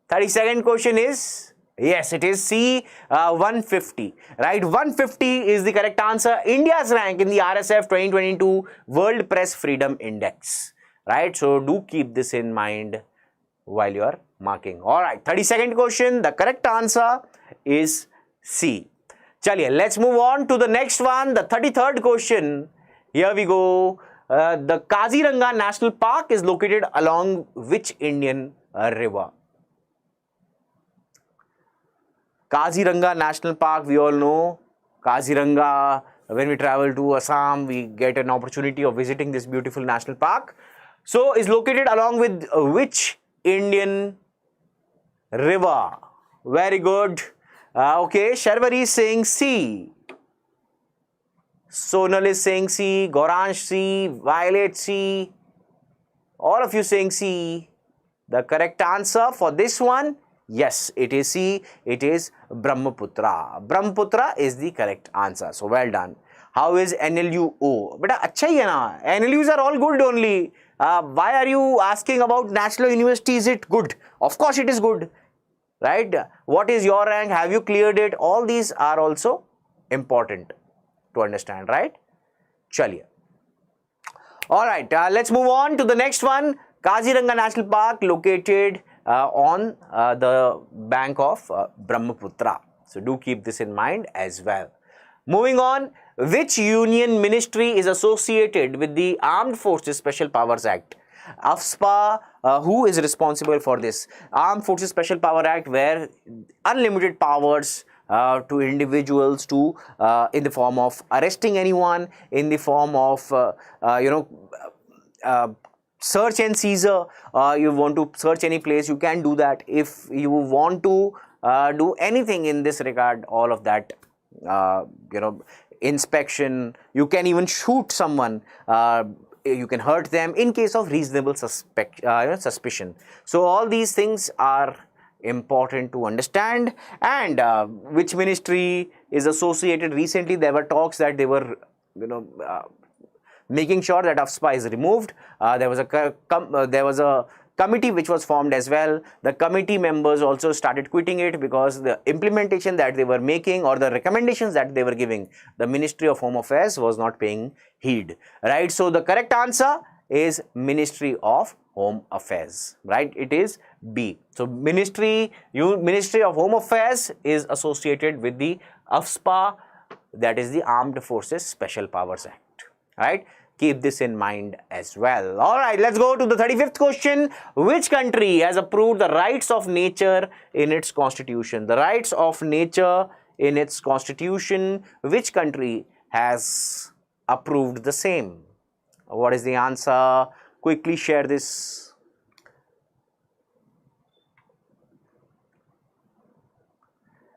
32nd question is, yes, it is C, 150. Right, 150 is the correct answer. India's rank in the RSF 2022 World Press Freedom Index. Right, so do keep this in mind while you are marking. All right, 32nd question, the correct answer is C. Chaliye, let's move on to the next one, the 33rd question. Here we go. The Kaziranga National Park is located along which Indian river? Kaziranga National Park, we all know. Kaziranga, when we travel to Assam, we get an opportunity of visiting this beautiful national park. So, is located along with which Indian river? Very good. Okay, Sharvari is saying C. Sonal is saying C. Gauransh C. Violet C. All of you saying C. The correct answer for this one, yes, it is C. It is Brahmaputra. Brahmaputra is the correct answer. So well done. How is NLUO? Beta, अच्छा ही है ना. NLUs are all good only. Why are you asking about National University? Is it good? Of course it is good. Right? What is your rank? Have you cleared it? All these are also important to understand, right? Chaliye. All right, let's move on to the next one. Kaziranga National Park located on the bank of Brahmaputra. So do keep this in mind as well. Moving on, which union ministry is associated with the Armed Forces Special Powers Act? AFSPA, who is responsible for this? Armed Forces Special Power Act, where unlimited powers to individuals to in the form of arresting anyone, in the form of search and seizure. You want to search any place, you can do that. If you want to do anything in this regard, all of that, inspection, you can even shoot someone, you can hurt them in case of reasonable suspicion. So all these things are important to understand. And which ministry is associated? Recently there were talks that they were making sure that AFSPA is removed. There was a committee which was formed as well. The committee members also started quitting it because the implementation that they were making or the recommendations that they were giving, the Ministry of Home Affairs was not paying heed. Right? So the correct answer is Ministry of Home Affairs. Right? It is B. So Ministry of Home Affairs is associated with the AFSPA, that is the Armed Forces Special Powers Act. Right? Keep this in mind as well. All right, let's go to the 35th question. Which country has approved the rights of nature in its constitution? The rights of nature in its constitution. Which country has approved the same? What is the answer? Quickly share this.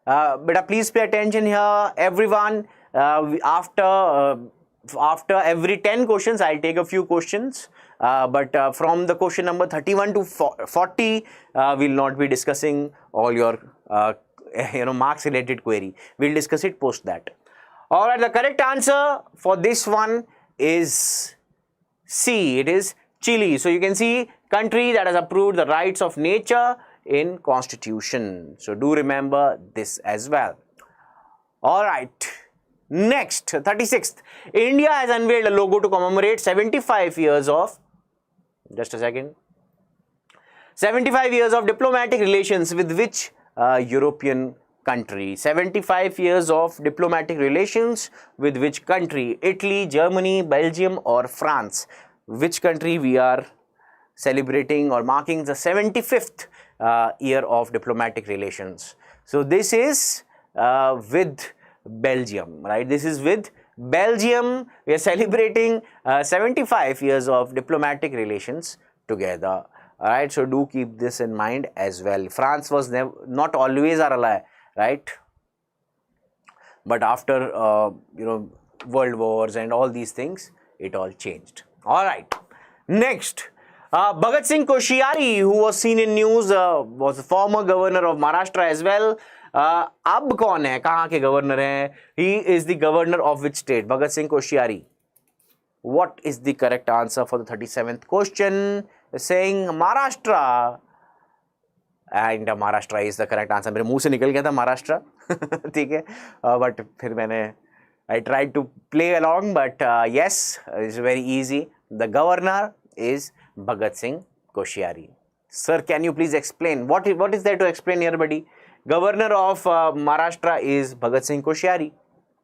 But please pay attention here, everyone. After every 10 questions, I'll take a few questions. But from the question number 31 to 40, we'll not be discussing all your marks related query. We'll discuss it post that. All right, the correct answer for this one is C. It is Chile. So you can see country that has approved the rights of nature in Constitution. So do remember this as well. All right. Next, 36th. India has unveiled a logo to commemorate 75 years of, just a second, 75 years of diplomatic relations with which European country? 75 years of diplomatic relations with which country? Italy, Germany, Belgium or France? Which country we are celebrating or marking the 75th year of diplomatic relations? So this is with Belgium, right? This is with Belgium. We are celebrating 75 years of diplomatic relations together. All right, so do keep this in mind as well. France was not always our ally, right? But after world wars and all these things, it all changed. All right. Next, Bhagat Singh Koshyari, who was seen in news, was the former governor of Maharashtra as well. अब कौन है, कहाँ के governor हैं? He is the governor of which state? Bhagat Singh Koshyari. What is the correct answer for the 37th question? Saying Maharashtra. And Maharashtra is the correct answer. मेरे मुंह से निकल गया था Maharashtra. ठीक है. But फिर मैंने I tried to play along, but yes, it's very easy. The governor is Bhagat Singh Koshyari. Sir, can you please explain? What is there to explain here, buddy? Governor of Maharashtra is Bhagat Singh Koshyari.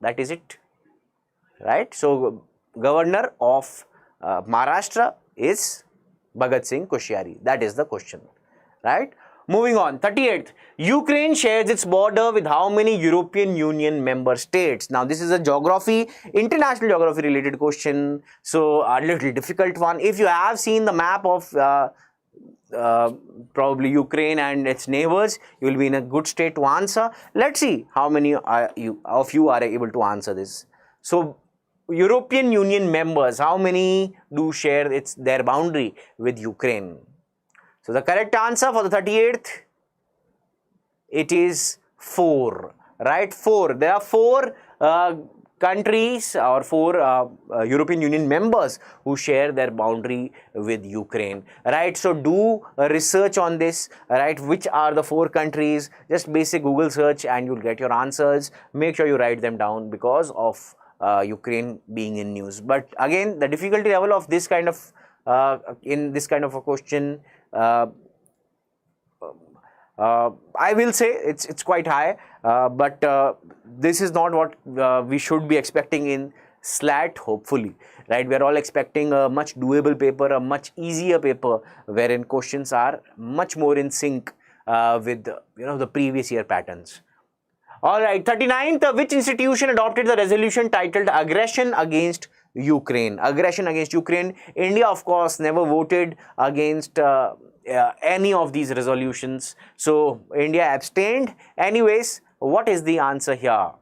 That is it. Right? So, governor of Maharashtra is Bhagat Singh Koshyari. That is the question. Right? Moving on, 38th. Ukraine shares its border with how many European Union member states? Now, this is a geography, international geography related question. So, a little difficult one. If you have seen the map of probably Ukraine and its neighbors, you will be in a good state to answer. Let's see how many of you are able to answer this. So, European Union members, how many do share their boundary with Ukraine? So, the correct answer for the 38th, it is 4, right? 4. There are 4 countries or 4 European Union members who share their boundary with Ukraine, right? So, do research on this, right? Which are the 4 countries? Just basic Google search and you'll get your answers. Make sure you write them down because of Ukraine being in news. But again, the difficulty level of this kind of in this kind of a question, I will say it's quite high, but this is not what we should be expecting in SLAT, hopefully, right? We are all expecting a much doable paper, a much easier paper, wherein questions are much more in sync with the previous year patterns. All right, 39th, which institution adopted the resolution titled Aggression Against Ukraine? Aggression against Ukraine. India, of course, never voted against any of these resolutions. So, India abstained. Anyways, what is the answer here?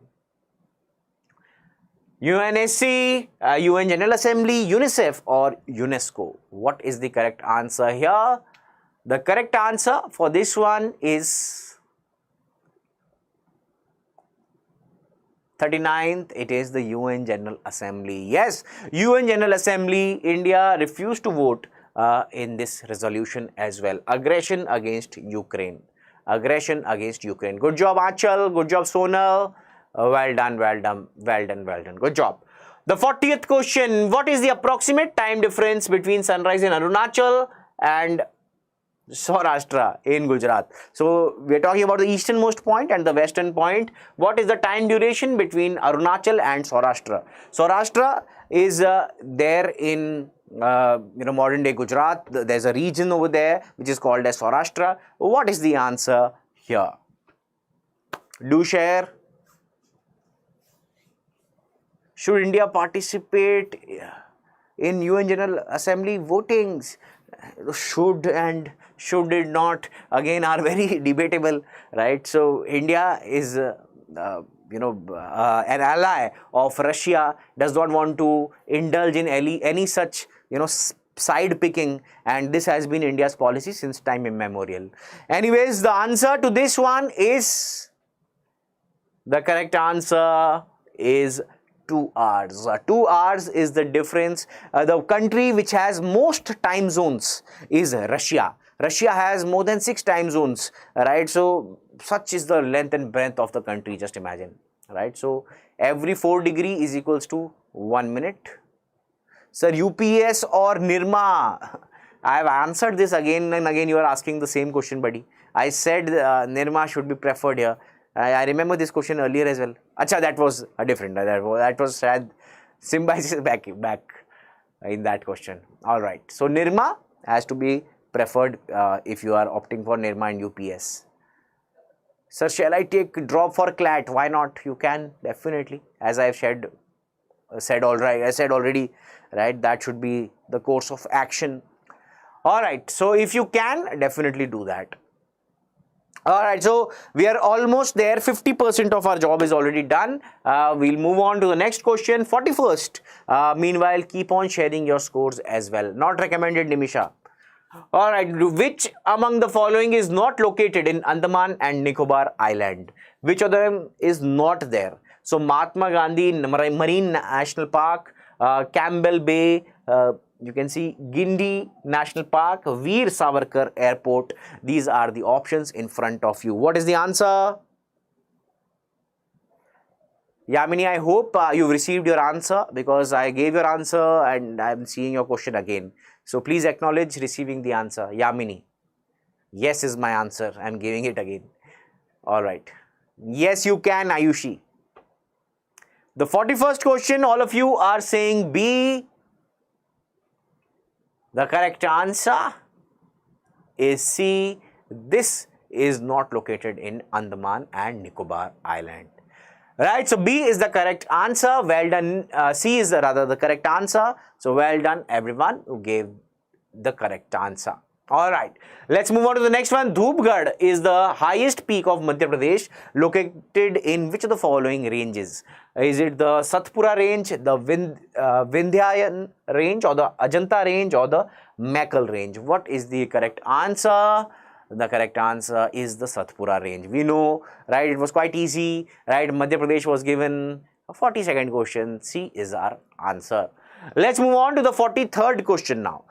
UNSC, UN General Assembly, UNICEF or UNESCO? What is the correct answer here? The correct answer for this one is 39th, it is the UN General Assembly. Yes, UN General Assembly, India refused to vote in this resolution as well. Aggression against Ukraine. Aggression against Ukraine. Good job, Achal. Good job, Sonal. Well done, well done, well done, well done. Good job. The 40th question. What is the approximate time difference between sunrise in Arunachal and Saurashtra in Gujarat? So, we are talking about the easternmost point and the western point. What is the time duration between Arunachal and Saurashtra? Saurashtra is there in modern day Gujarat. There's a region over there which is called as Saurashtra. What is the answer here? Do share. Should India participate in UN General Assembly votings? Should and should it not, again, are very debatable, right? So, India is an ally of Russia, does not want to indulge in any such side picking, and this has been India's policy since time immemorial. Anyways, the answer to this one is, the correct answer is 2 hours. 2 hours is the difference. The country which has most time zones is Russia. Russia has more than 6 time zones, right? So such is the length and breadth of the country, just imagine, right? So every 4 degree is equals to 1 minute. Sir, UPS or Nirma? I have answered this again and again. You are asking the same question, buddy. I said Nirma should be preferred here. I remember this question earlier as well. Acha, that was a different. That was symbiosis back in that question. All right. So Nirma has to be preferred if you are opting for Nirma and UPS. Sir, shall I take drop for CLAT? Why not? You can definitely. As I have said already, right? That should be the course of action. All right. So if you can, definitely do that. All right, so we are almost there. 50% of our job is already done. We'll move on to the next question, 41st. Meanwhile, keep on sharing your scores as well. Not recommended, Nimisha. All right, which among the following is not located in Andaman and Nicobar Island? Which of them is not there? So, Mahatma Gandhi Marine National Park, Campbell Bay, you can see Gindi National Park, Veer Savarkar Airport. These are the options in front of you. What is the answer? Yamini, I hope you've received your answer, because I gave your answer and I'm seeing your question again. So please acknowledge receiving the answer. Yamini. Yes is my answer. I'm giving it again. All right. Yes, you can, Ayushi. The 41st question, all of you are saying B. The correct answer is C. This is not located in Andaman and Nicobar Island. Right, so B is the correct answer. Well done. C is rather the correct answer. So well done everyone who gave the correct answer. Alright, let's move on to the next one. Dhupgarh is the highest peak of Madhya Pradesh, located in which of the following ranges? Is it the Satpura range, the Vindhyan range, or the Ajanta range, or the Mekal range? What is the correct answer? The correct answer is the Satpura range. We know, right? It was quite easy, right? Madhya Pradesh was given a 40-second question. C is our answer. Let's move on to the 43rd question now.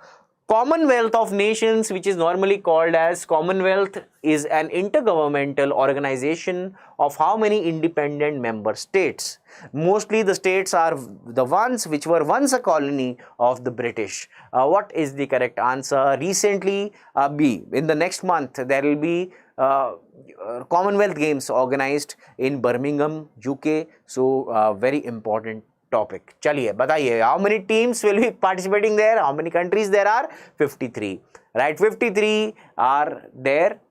Commonwealth of Nations, which is normally called as Commonwealth, is an intergovernmental organization of how many independent member states? Mostly the states are the ones which were once a colony of the British. What is the correct answer? Recently, B. In the next month, there will be Commonwealth Games organized in Birmingham, UK. So, very important topic. Chaliye, bataiye, how many teams will be participating there? How many countries there are? 53. Right, 53 are there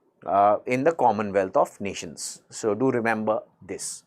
in the Commonwealth of Nations. So, do remember this.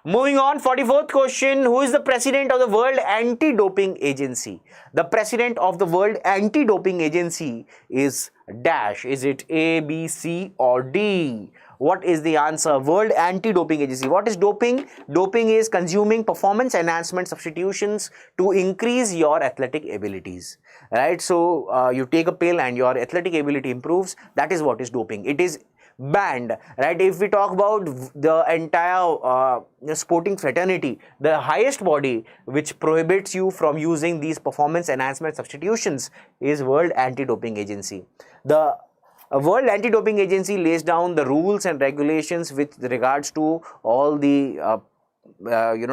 Moving on, 44th question. Who is the president of the World Anti-Doping Agency? The president of the World Anti-Doping Agency is dash. Is it A, B, C or D? What is the answer? World Anti-Doping Agency. What is doping? Doping is consuming performance enhancement substitutions to increase your athletic abilities. Right? So, you take a pill and your athletic ability improves. That is what is doping. It is banned, right? If we talk about the entire sporting fraternity, the highest body which prohibits you from using these performance enhancement substitutions is World Anti-Doping Agency. The World Anti-Doping Agency lays down the rules and regulations with regards to all the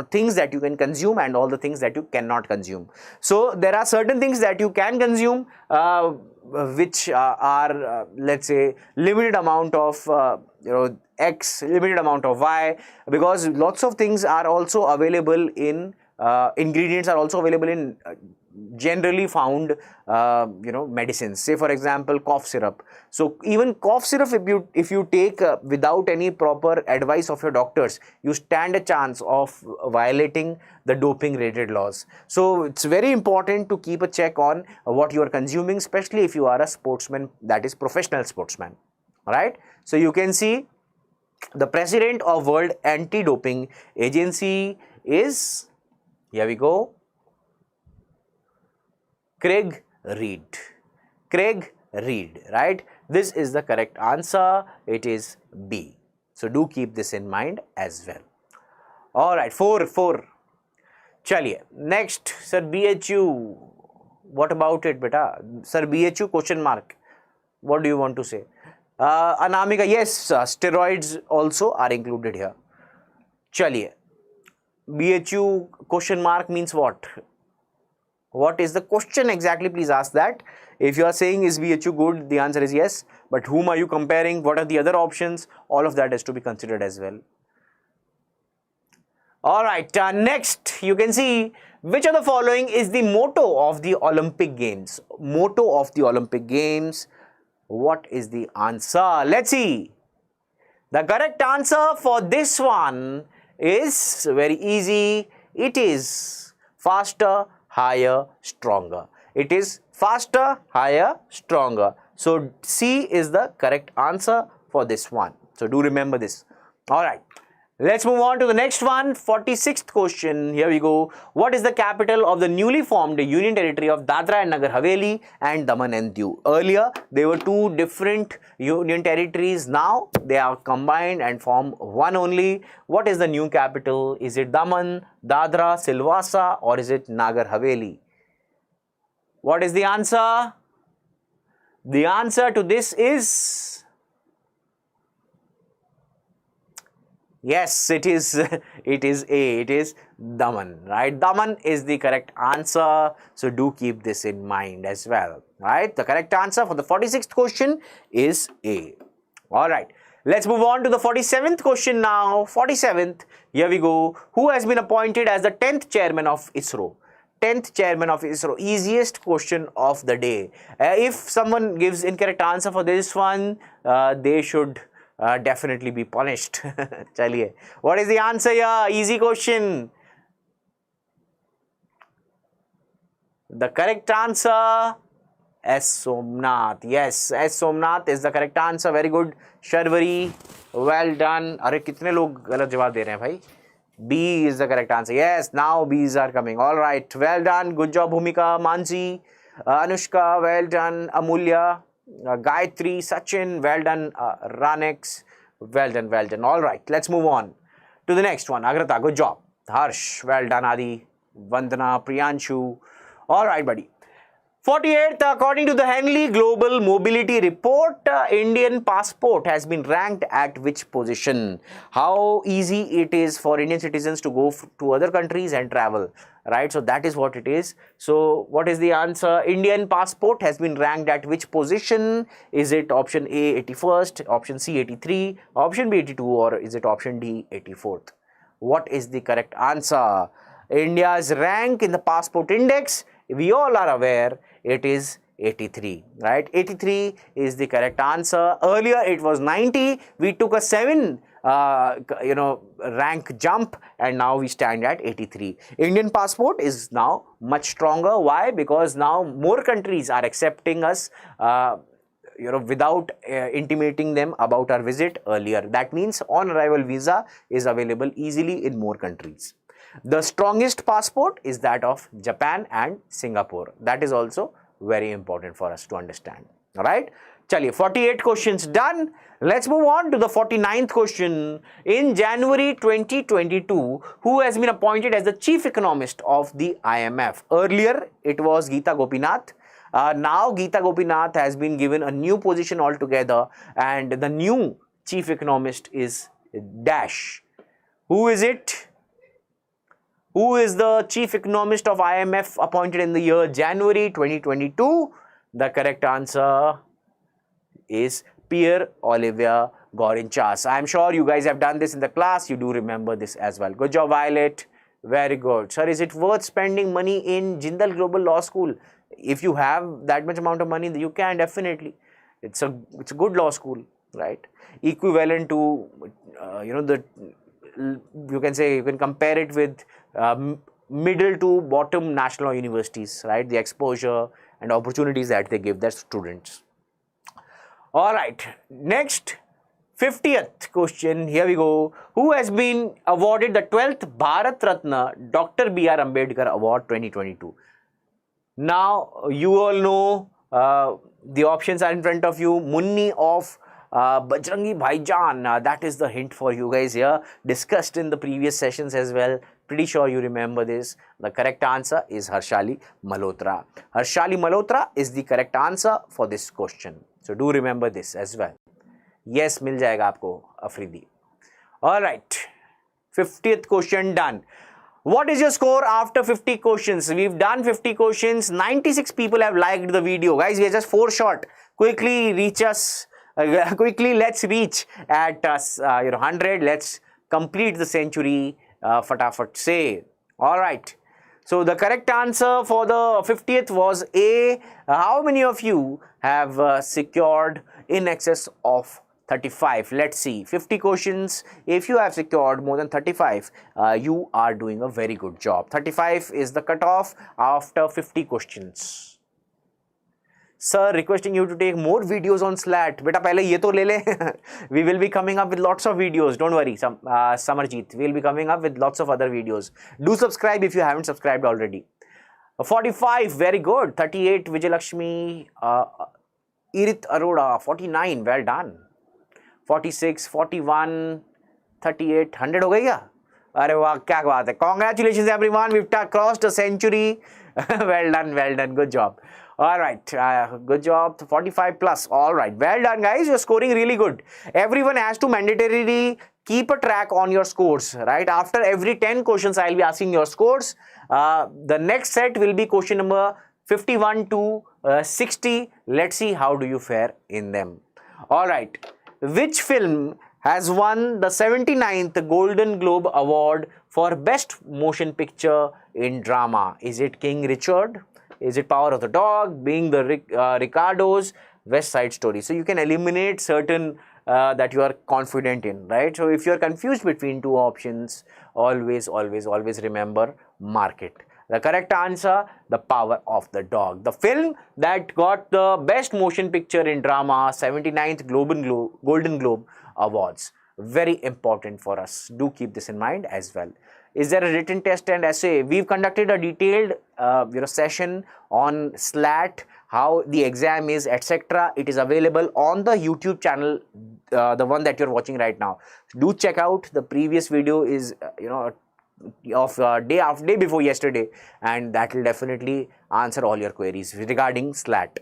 things that you can consume and all the things that you cannot consume. So there are certain things that you can consume which are let's say limited amount of X, limited amount of Y, because lots of things are also available in ingredients are also available in generally found medicines. Say for example cough syrup. So even cough syrup, if you take without any proper advice of your doctors, you stand a chance of violating the doping related laws. So it's very important to keep a check on what you are consuming, especially if you are a sportsman, that is professional sportsman. Alright, so you can see the president of World Anti-Doping Agency is, here we go, Craig Reed. Craig Reed, right? This is the correct answer. It is B. So do keep this in mind as well. All right, 4. Chaliye. Next, Sir BHU. What about it, beta? Sir BHU question mark. What do you want to say? Anamika, yes, steroids also are included here. Chaliye. BHU question mark means what? What is the question exactly? Please ask that. If you are saying is BHU good, the answer is yes. But whom are you comparing? What are the other options? All of that has to be considered as well. Alright, next you can see which of the following is the motto of the Olympic Games. Motto of the Olympic Games. What is the answer? Let's see. The correct answer for this one is very easy. It is faster, higher, stronger. It is faster, higher, stronger. So C is the correct answer for this one. So do remember this. Alright. Let's move on to the next one, 46th question. Here we go. What is the capital of the newly formed Union Territory of Dadra and Nagar Haveli and Daman and Diu? Earlier, they were two different Union Territories. Now, they are combined and form one only. What is the new capital? Is it Daman, Dadra, Silvassa, or is it Nagar Haveli? What is the answer? The answer to this is... yes, it is A. It is Daman, right? Daman is the correct answer. So do keep this in mind as well, right? The correct answer for the 46th question is A. Alright, let's move on to the 47th question now. 47th, here we go. Who has been appointed as the 10th chairman of ISRO? 10th chairman of ISRO, easiest question of the day. If someone gives incorrect answer for this one, they should definitely be punished. Chaliye. What is the answer here? Easy question. The correct answer, S. Somnath. Yes, S. Somnath is the correct answer. Very good. Sharvari, well done. अरे कितने लोग गलत जवाब दे रहे हैं भाई? B is the correct answer. Yes, now B's are coming. All right, well done. Good job, Bhumika, Mansi, Anushka, well done. Amulya, Gayatri, Sachin, well done. Ranex, well done, well done. All right, let's move on to the next one. Agrata, good job. Harsh, well done. Adi, Vandana, Priyanshu. All right, buddy. 48th, according to the Henley Global Mobility Report, Indian passport has been ranked at which position? How easy it is for Indian citizens to go to other countries and travel, right? So that is what it is. So what is the answer? Indian passport has been ranked at which position? Is it option A, 81st, option C, 83, option B, 82, or is it option D, 84th? What is the correct answer? India's rank in the passport index, we all are aware, it is 83, right? 83 is the correct answer. Earlier it was 90. We took a 7 rank jump, and now we stand at 83. Indian passport is now much stronger. Why? Because now more countries are accepting us without intimating them about our visit earlier. That means on arrival visa is available easily in more countries. The strongest passport is that of Japan and Singapore. That is also very important for us to understand. Alright, chaliye, 48 questions done. Let's move on to the 49th question. In January 2022, who has been appointed as the chief economist of the IMF? Earlier, it was Geeta Gopinath. Now, Geeta Gopinath has been given a new position altogether, and the new chief economist is Dash. Who is it? Who is the chief economist of IMF appointed in the year January 2022? The correct answer is Pierre-Olivier Gourinchas. I am sure you guys have done this in the class. You do remember this as well. Good job, Violet. Very good. Sir, is it worth spending money in Jindal Global Law School? If you have that much amount of money, you can definitely. It's a good law school, right? Equivalent to, you can say, you can compare it with middle to bottom national universities, right? The exposure and opportunities that they give their students. All right, next 50th question, here we go. Who has been awarded the 12th Bharat Ratna Dr. B.R. Ambedkar Award 2022? Now, you all know the options are in front of you. Munni of Bajrangi Bhaijaan, that is the hint for you guys here, discussed in the previous sessions as well. Pretty sure you remember this. The correct answer is Harshali Malhotra. Harshali Malhotra is the correct answer for this question. So do remember this as well. Yes, मिल जाएगा आपको Afridi. All right, 50th question done. What is your score after 50 questions? We've done 50 questions. 96 people have liked the video. Guys, we are just 4 short. Quickly reach us. Quickly, let's reach at 100. Let's complete the century. Fatafat say. All right. So the correct answer for the 50th was A. How many of you have secured in excess of 35? Let's see. 50 questions. If you have secured more than 35, you are doing a very good job. 35 is the cutoff after 50 questions. Sir, requesting you to take more videos on SLAT. Beta, pehle ye to le le. We will be coming up with lots of videos. Don't worry, Samarjeet. We will be coming up with lots of other videos. Do subscribe if you haven't subscribed already. 45, very good. 38, Vijay Lakshmi. Irit Arora, 49, well done. 46, 41, 38, 100 हो गई क्या? अरे वाह, क्या बात है. Congratulations everyone, we've crossed a century. Well done, good job. All right, good job. 45 plus. All right, well done guys, you're scoring really good. Everyone has to mandatorily keep a track on your scores, right? After every 10 questions, I'll be asking your scores. The next set will be question number 51 to 60. Let's see how do you fare in them. All right. Which film has won the 79th Golden Globe Award for Best Motion Picture in Drama? Is it King Richard? Is it Power of the Dog? Being the Ricardos? West Side Story? So you can eliminate certain that you are confident in, right? So if you are confused between two options, always remember, mark it. The correct answer, The Power of the Dog. The film that got the Best Motion Picture in Drama, 79th Golden Globe Awards. Very important for us. Do keep this in mind as well. Is there a written test and essay? We've conducted a detailed session on SLAT, how the exam is, etc. It is available on the YouTube channel, the one that you're watching right now. Do check out. The previous video is, of day before yesterday, and that will definitely answer all your queries regarding SLAT.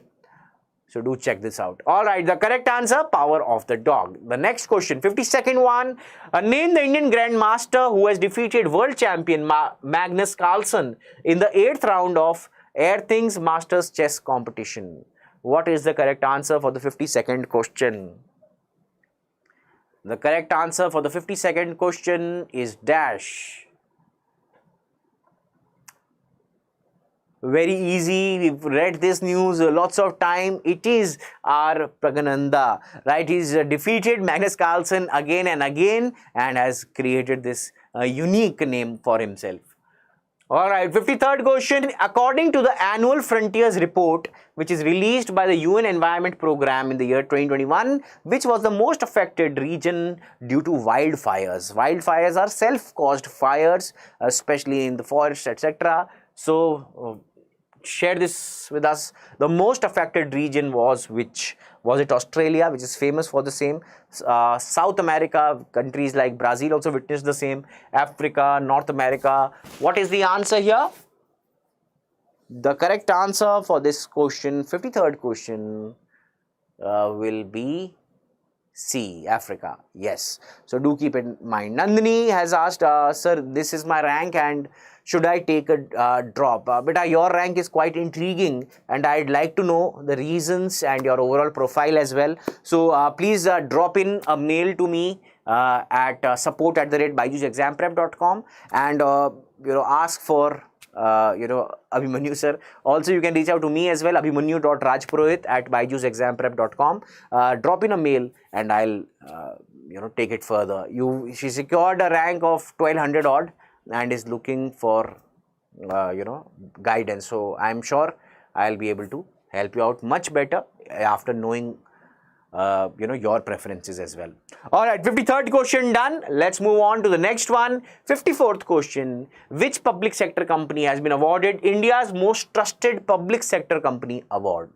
So do check this out. All right, the correct answer, Power of the Dog. The next question, 52nd one. Name the Indian Grandmaster who has defeated world champion Magnus Carlsen in the 8th round of Airthings Masters Chess Competition. What is the correct answer for the 52nd question? The correct answer for the 52nd question is dash. Very easy. We've read this news lots of time. It is our Pragananda, right? He's defeated Magnus Carlsen again and again and has created this unique name for himself. All right, 53rd question. According to the annual Frontiers report, which is released by the UN Environment Program in the year 2021, which was the most affected region due to wildfires? Wildfires are self-caused fires, especially in the forest, etc. So, share this with us. The most affected region was which? Was it Australia, which is famous for the same? South America, countries like Brazil also witnessed the same. Africa, North America. What is the answer here? The correct answer for this question, 53rd question, will be C, Africa. Yes. So do keep in mind. Nandini has asked, sir, this is my rank and should I take a drop? Beta, your rank is quite intriguing and I'd like to know the reasons and your overall profile as well. So please drop in a mail to me at support@byju'sexamprep.com and ask for Abhimanyu sir. Also, you can reach out to me as well, abhimanyu.rajpurohit@byju'sexamprep.com. Drop in a mail and I'll take it further. She secured a rank of 1200 odd and is looking for guidance. So I'm sure I'll be able to help you out much better after knowing your preferences as well. All right, 53rd question done. Let's move on to the next one. 54th question. Which public sector company has been awarded India's most trusted public sector company award?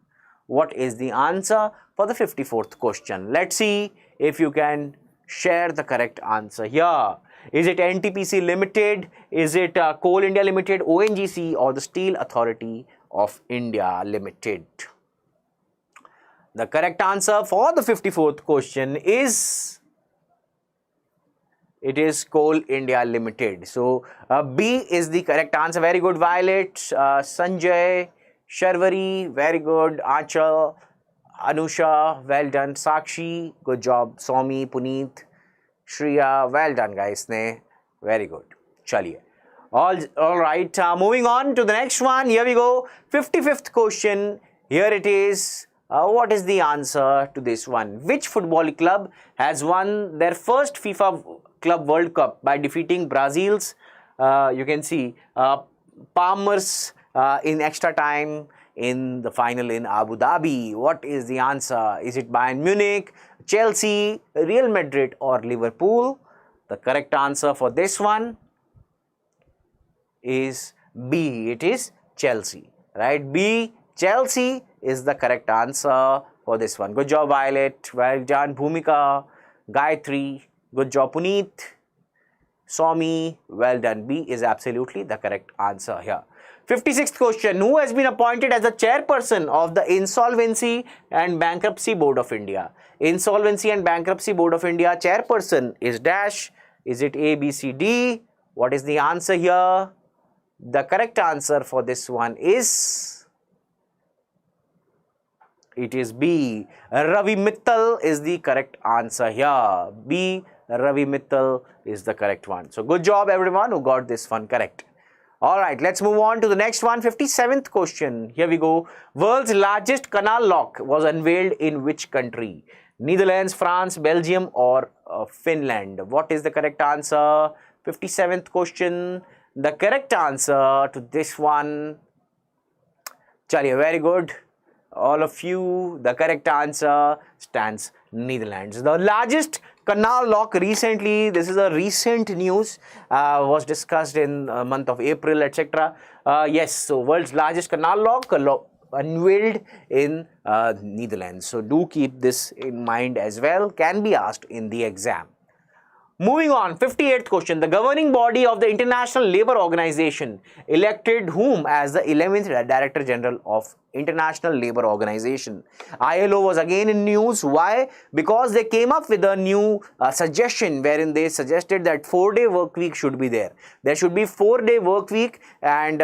What is the answer for the 54th question? Let's see if you can share the correct answer here. Is it NTPC Limited? Is it Coal India Limited, ONGC, or the Steel Authority of India Limited? The correct answer for the 54th question is, it is Coal India Limited. So B is the correct answer. Very good, Violet, Sanjay, Sharvari, very good, Achal, Anusha, well done, Sakshi, good job, Somi, Puneet, Shriya, well done guys, ne, very good. Chaliye. All right, moving on to the next one. Here we go. 55th question. Here it is. What is the answer to this one? Which football club has won their first FIFA Club World Cup by defeating Brazil's, you can see, Palmers in extra time in the final in Abu Dhabi? What is the answer? Is it Bayern Munich, Chelsea, Real Madrid or Liverpool? The correct answer for this one is B. It is Chelsea, right? B, Chelsea is the correct answer for this one. Good job, Violet. Well done, Bhumika, Gayatri. Good job, Puneet. Somi, well done. B is absolutely the correct answer here. 56th question. Who has been appointed as the chairperson of the Insolvency and Bankruptcy Board of India? Insolvency and Bankruptcy Board of India chairperson is dash. Is it A, B, C, D? What is the answer here? The correct answer for this one is, it is B. Ravi Mittal is the correct answer here. B, Ravi Mittal is the correct one. So good job everyone who got this one correct. Alright, let's move on to the next one. 57th question. Here we go. World's largest canal lock was unveiled in which country? Netherlands, France, Belgium or Finland? What is the correct answer? 57th question. The correct answer to this one, Chaliye, very good. All of you, the correct answer stands Netherlands. The largest canal lock recently, this is a recent news, was discussed in the month of April, etc. Yes, so world's largest canal lock unveiled in Netherlands. So do keep this in mind as well, can be asked in the exam. Moving on, 58th question. The governing body of the International Labour Organization elected whom as the 11th Director General of International Labour Organization? ILO was again in news. Why? Because they came up with a new suggestion wherein they suggested that 4-day work week should be there. There should be 4-day work week, and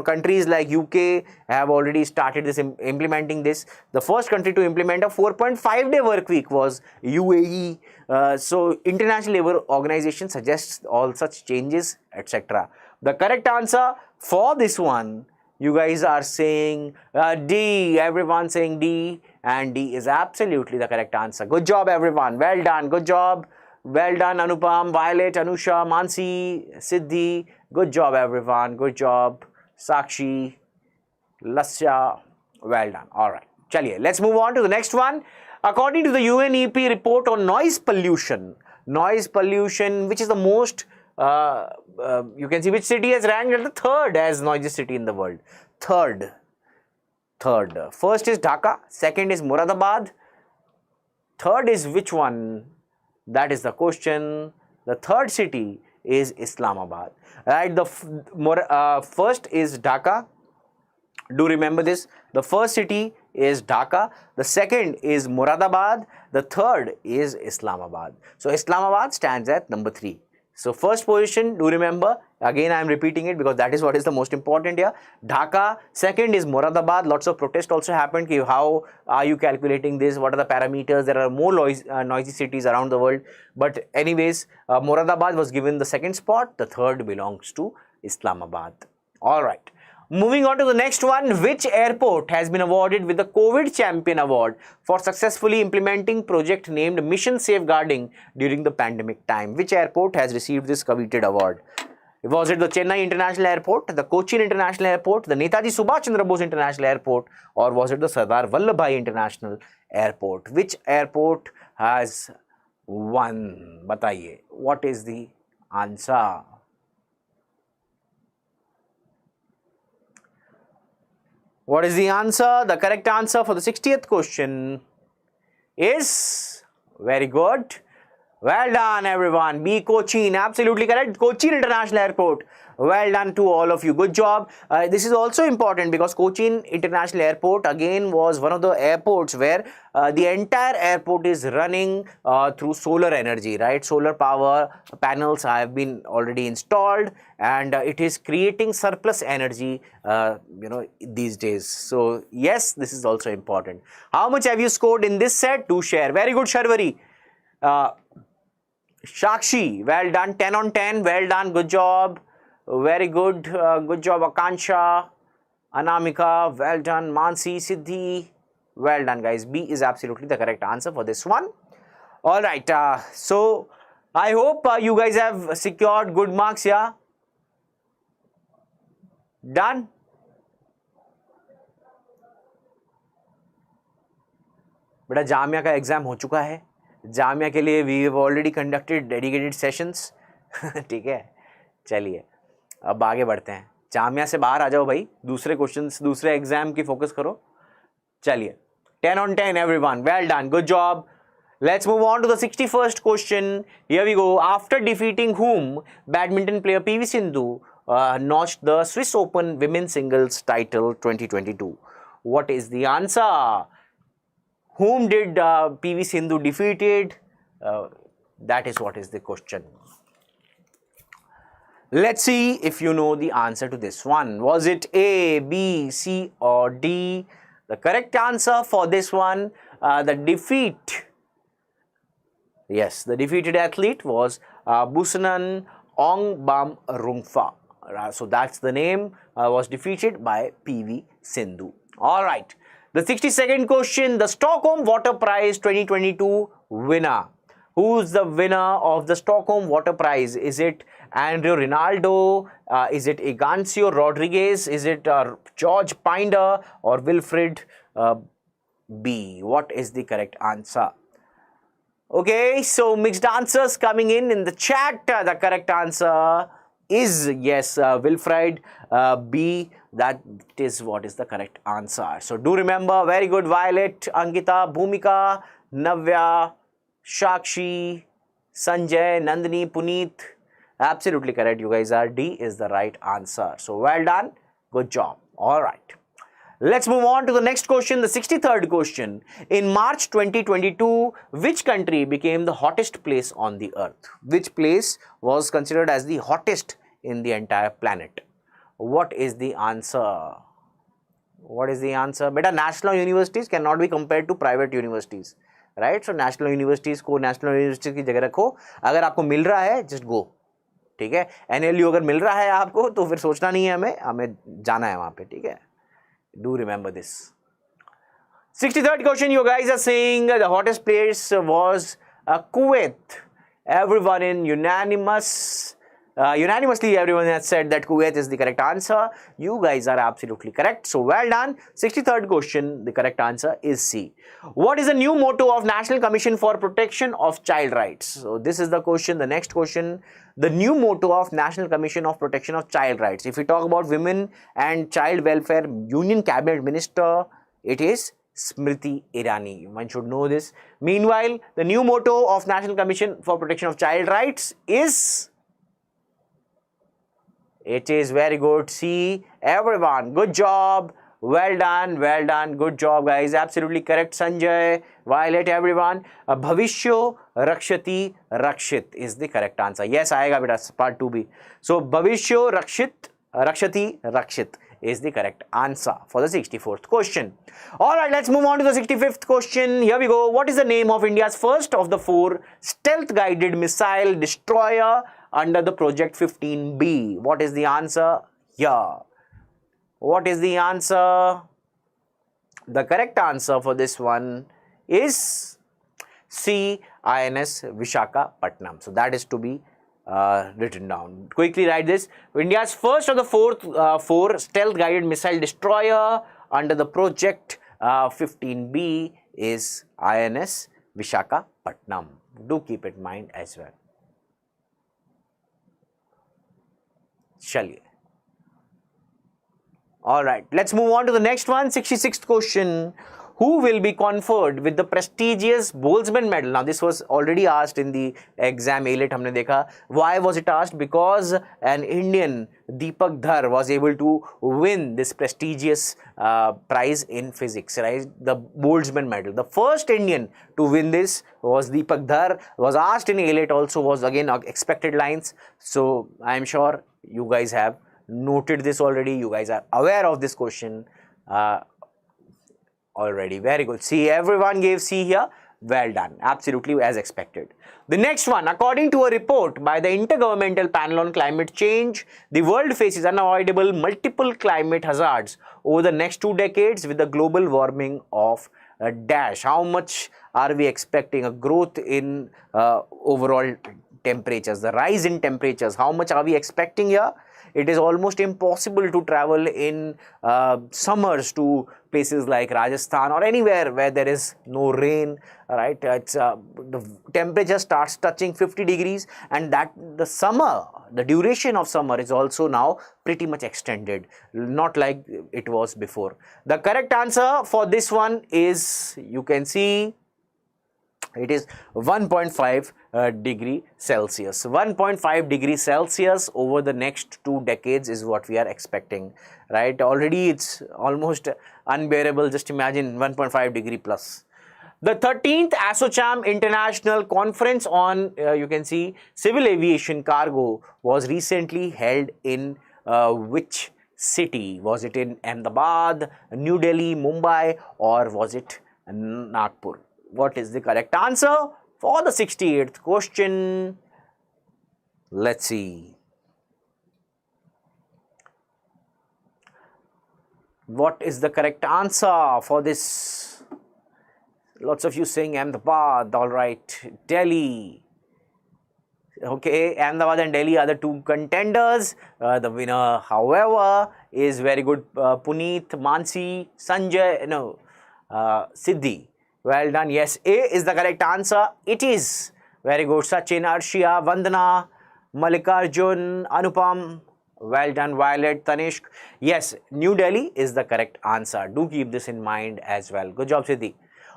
countries like UK have already started this implementing this. The first country to implement a 4.5-day work week was UAE. So International Labour Organization suggests all such changes, etc. The correct answer for this one, you guys are saying D. Everyone saying D, and D is absolutely the correct answer. Good job everyone. Well done. Good job. Well done Anupam, Violet, Anusha, Mansi, Siddhi. Good job everyone. Good job. Sakshi, Lasya, well done. Alright, chaliye, let's move on to the next one. According to the UNEP report on noise pollution, which is the most, you can see which city has ranked at the third as noisiest city in the world. Third. First is Dhaka, second is Moradabad, third is which one? That is the question. The third city is Islamabad. Right, the first is Dhaka. Do remember this. The first city is Dhaka. The second is Moradabad. The third is Islamabad. So Islamabad stands at number 3. So first position, do remember, again I am repeating it because that is what is the most important here. Dhaka, second is Moradabad. Lots of protest also happened. How are you calculating this? What are the parameters? There are more noisy cities around the world. But anyways, Moradabad was given the second spot. The third belongs to Islamabad. Alright. Moving on to the next one. Which airport has been awarded with the COVID Champion Award for successfully implementing project named Mission Safeguarding during the pandemic time? Which airport has received this coveted award? Was it the Chennai International Airport, the Cochin International Airport, the Netaji Subhash Chandra Bose International Airport, or was it the Sardar Vallabhbhai International Airport? Which airport has won? Bataiye. What is the answer? What is the answer? The correct answer for the 60th question is, very good, Well done, everyone. B. Cochin. Absolutely correct. Cochin International Airport. Well done to all of you. Good job. This is also important because Cochin International Airport again was one of the airports where the entire airport is running through solar energy, right? Solar power panels have been already installed, and it is creating surplus energy, these days. So yes, this is also important. How much have you scored in this set? Do share. Very good, Sharvari. Shakshi, well done, 10 on 10, well done, good job, very good, good job, Akansha, Anamika, well done, Mansi, Siddhi, well done, guys. B is absolutely the correct answer for this one. All right, so I hope you guys have secured good marks, yeah? Done? बेटा जामिया का exam हो चुका है, जामिया के लिए we have already conducted dedicated sessions. ठीक है, चलिए अब आगे बढ़ते हैं. जामिया से बाहर आ जाओ भाई, दूसरे क्वेश्चंस, दूसरे एग्जाम की फोकस करो. चलिए 10 on 10 everyone, well done, good job. Let's move on to the 61st question. Here we go. After defeating whom badminton player PV Sindhu notched the Swiss Open Women's Singles title 2022? What is the answer? Whom did PV Sindhu defeated? That is what is the question. Let's see if you know the answer to this one. Was it A, B, C or D? The correct answer for this one, the defeated athlete was Busanan Ongbam Rungfa. So that's the name, was defeated by PV Sindhu. All right. The 62nd question, the Stockholm Water Prize 2022 winner. Who's the winner of the Stockholm Water Prize? Is it Andrew Rinaldo? Is it Igancio Rodriguez? Is it George Pinder or Wilfred B? What is the correct answer? Okay, so mixed answers coming in the chat. The correct answer is yes, Wilfred B. That is what is the correct answer. So do remember, very good, Violet, Ankita, Bhumika, Navya, Shakshi, Sanjay, Nandini, Puneet. Absolutely correct, you guys are. D is the right answer. So well done, good job. All right. Let's move on to the next question, the 63rd question. In March 2022, which country became the hottest place on the earth? Which place was considered as the hottest in the entire planet? What is the answer? What is the answer? Beta, national universities cannot be compared to private universities, right? So national universities को national universities की जगह रखो. अगर आपको मिल रहा है, just go. ठीक है? NLU अगर मिल रहा है आपको, तो फिर सोचना नहीं है हमें जाना है वहाँ पे. ठीक है? Do remember this. 63rd question, you guys are saying the hottest place was Kuwait. Everyone in unanimously everyone has said that Kuwait is the correct answer. You guys are absolutely correct. So well done. 63rd question, the correct answer is C. What is the new motto of National Commission for Protection of Child Rights? So this is the question, the next question. The new motto of National Commission of Protection of Child Rights. If we talk about Women and Child Welfare Union Cabinet Minister, it is Smriti Irani. One should know this. Meanwhile, the new motto of National Commission for Protection of Child Rights is... It is very good. C. Everyone, good job. Well done, good job guys. Absolutely correct, Sanjay, Violet, everyone. Bhavishyo Rakshati Rakshit is the correct answer. Yes, aayega beta, part 2B. So Bhavishyo Rakshati Rakshit is the correct answer for the 64th question. Alright, let's move on to the 65th question. Here we go. What is the name of India's first of the 4 stealth guided missile destroyer under the Project 15B? What is the answer here? What is the answer? The correct answer for this one is C, INS Visakhapatnam. So that is to be written down. Quickly write this. India's first of the 4 stealth guided missile destroyer under the Project 15B is INS Visakhapatnam. Do keep it in mind as well. Chaliye. Alright, let's move on to the next one, 66th question. who will be conferred with the prestigious Boltzmann medal? Now this was already asked in the exam ALET हमने देखा. Why was it asked? Because an Indian, Deepak Dhar, was able to win this prestigious prize in physics, right? The Boltzmann medal. The first Indian to win this was Deepak Dhar. Was asked in ALET also, was again expected lines. So I am sure you guys have noted this already. You guys are aware of this question already. Very good. See, everyone gave C here. Well done. Absolutely as expected. The next one, according to a report by the Intergovernmental Panel on Climate Change, the world faces unavoidable multiple climate hazards over the next 2 decades with the global warming of dash. How much are we expecting a growth in overall temperatures, the rise in temperatures? How much are we expecting here? It is almost impossible to travel in summers to places like Rajasthan or anywhere where there is no rain, right? It's the temperature starts touching 50 degrees, and that the summer, the duration of summer is also now pretty much extended, not like it was before. The correct answer for this one is, you can see, it is 1.5 degree Celsius. 1.5 degree Celsius over the next 2 decades is what we are expecting, right? Already it's almost unbearable. Just imagine 1.5 degree plus. The 13th ASSOCHAM International Conference on, you can see, civil aviation cargo was recently held in which city? Was it in Ahmedabad, New Delhi, Mumbai, or was it Nagpur? What is the correct answer for the 68th question? Let's see. What is the correct answer for this? Lots of you saying Ahmedabad. All right. Delhi. Okay, Ahmedabad and Delhi are the 2 contenders. The winner, however, is very good. Puneet, Mansi, Sanjay, no, Siddhi. Well done. Yes, A is the correct answer. It is. Very good. Sachin, Arshia, Vandana, Malikarjun, Anupam. Well done. Violet, Tanishk. Yes, New Delhi is the correct answer. Do keep this in mind as well. Good job, Siddhi.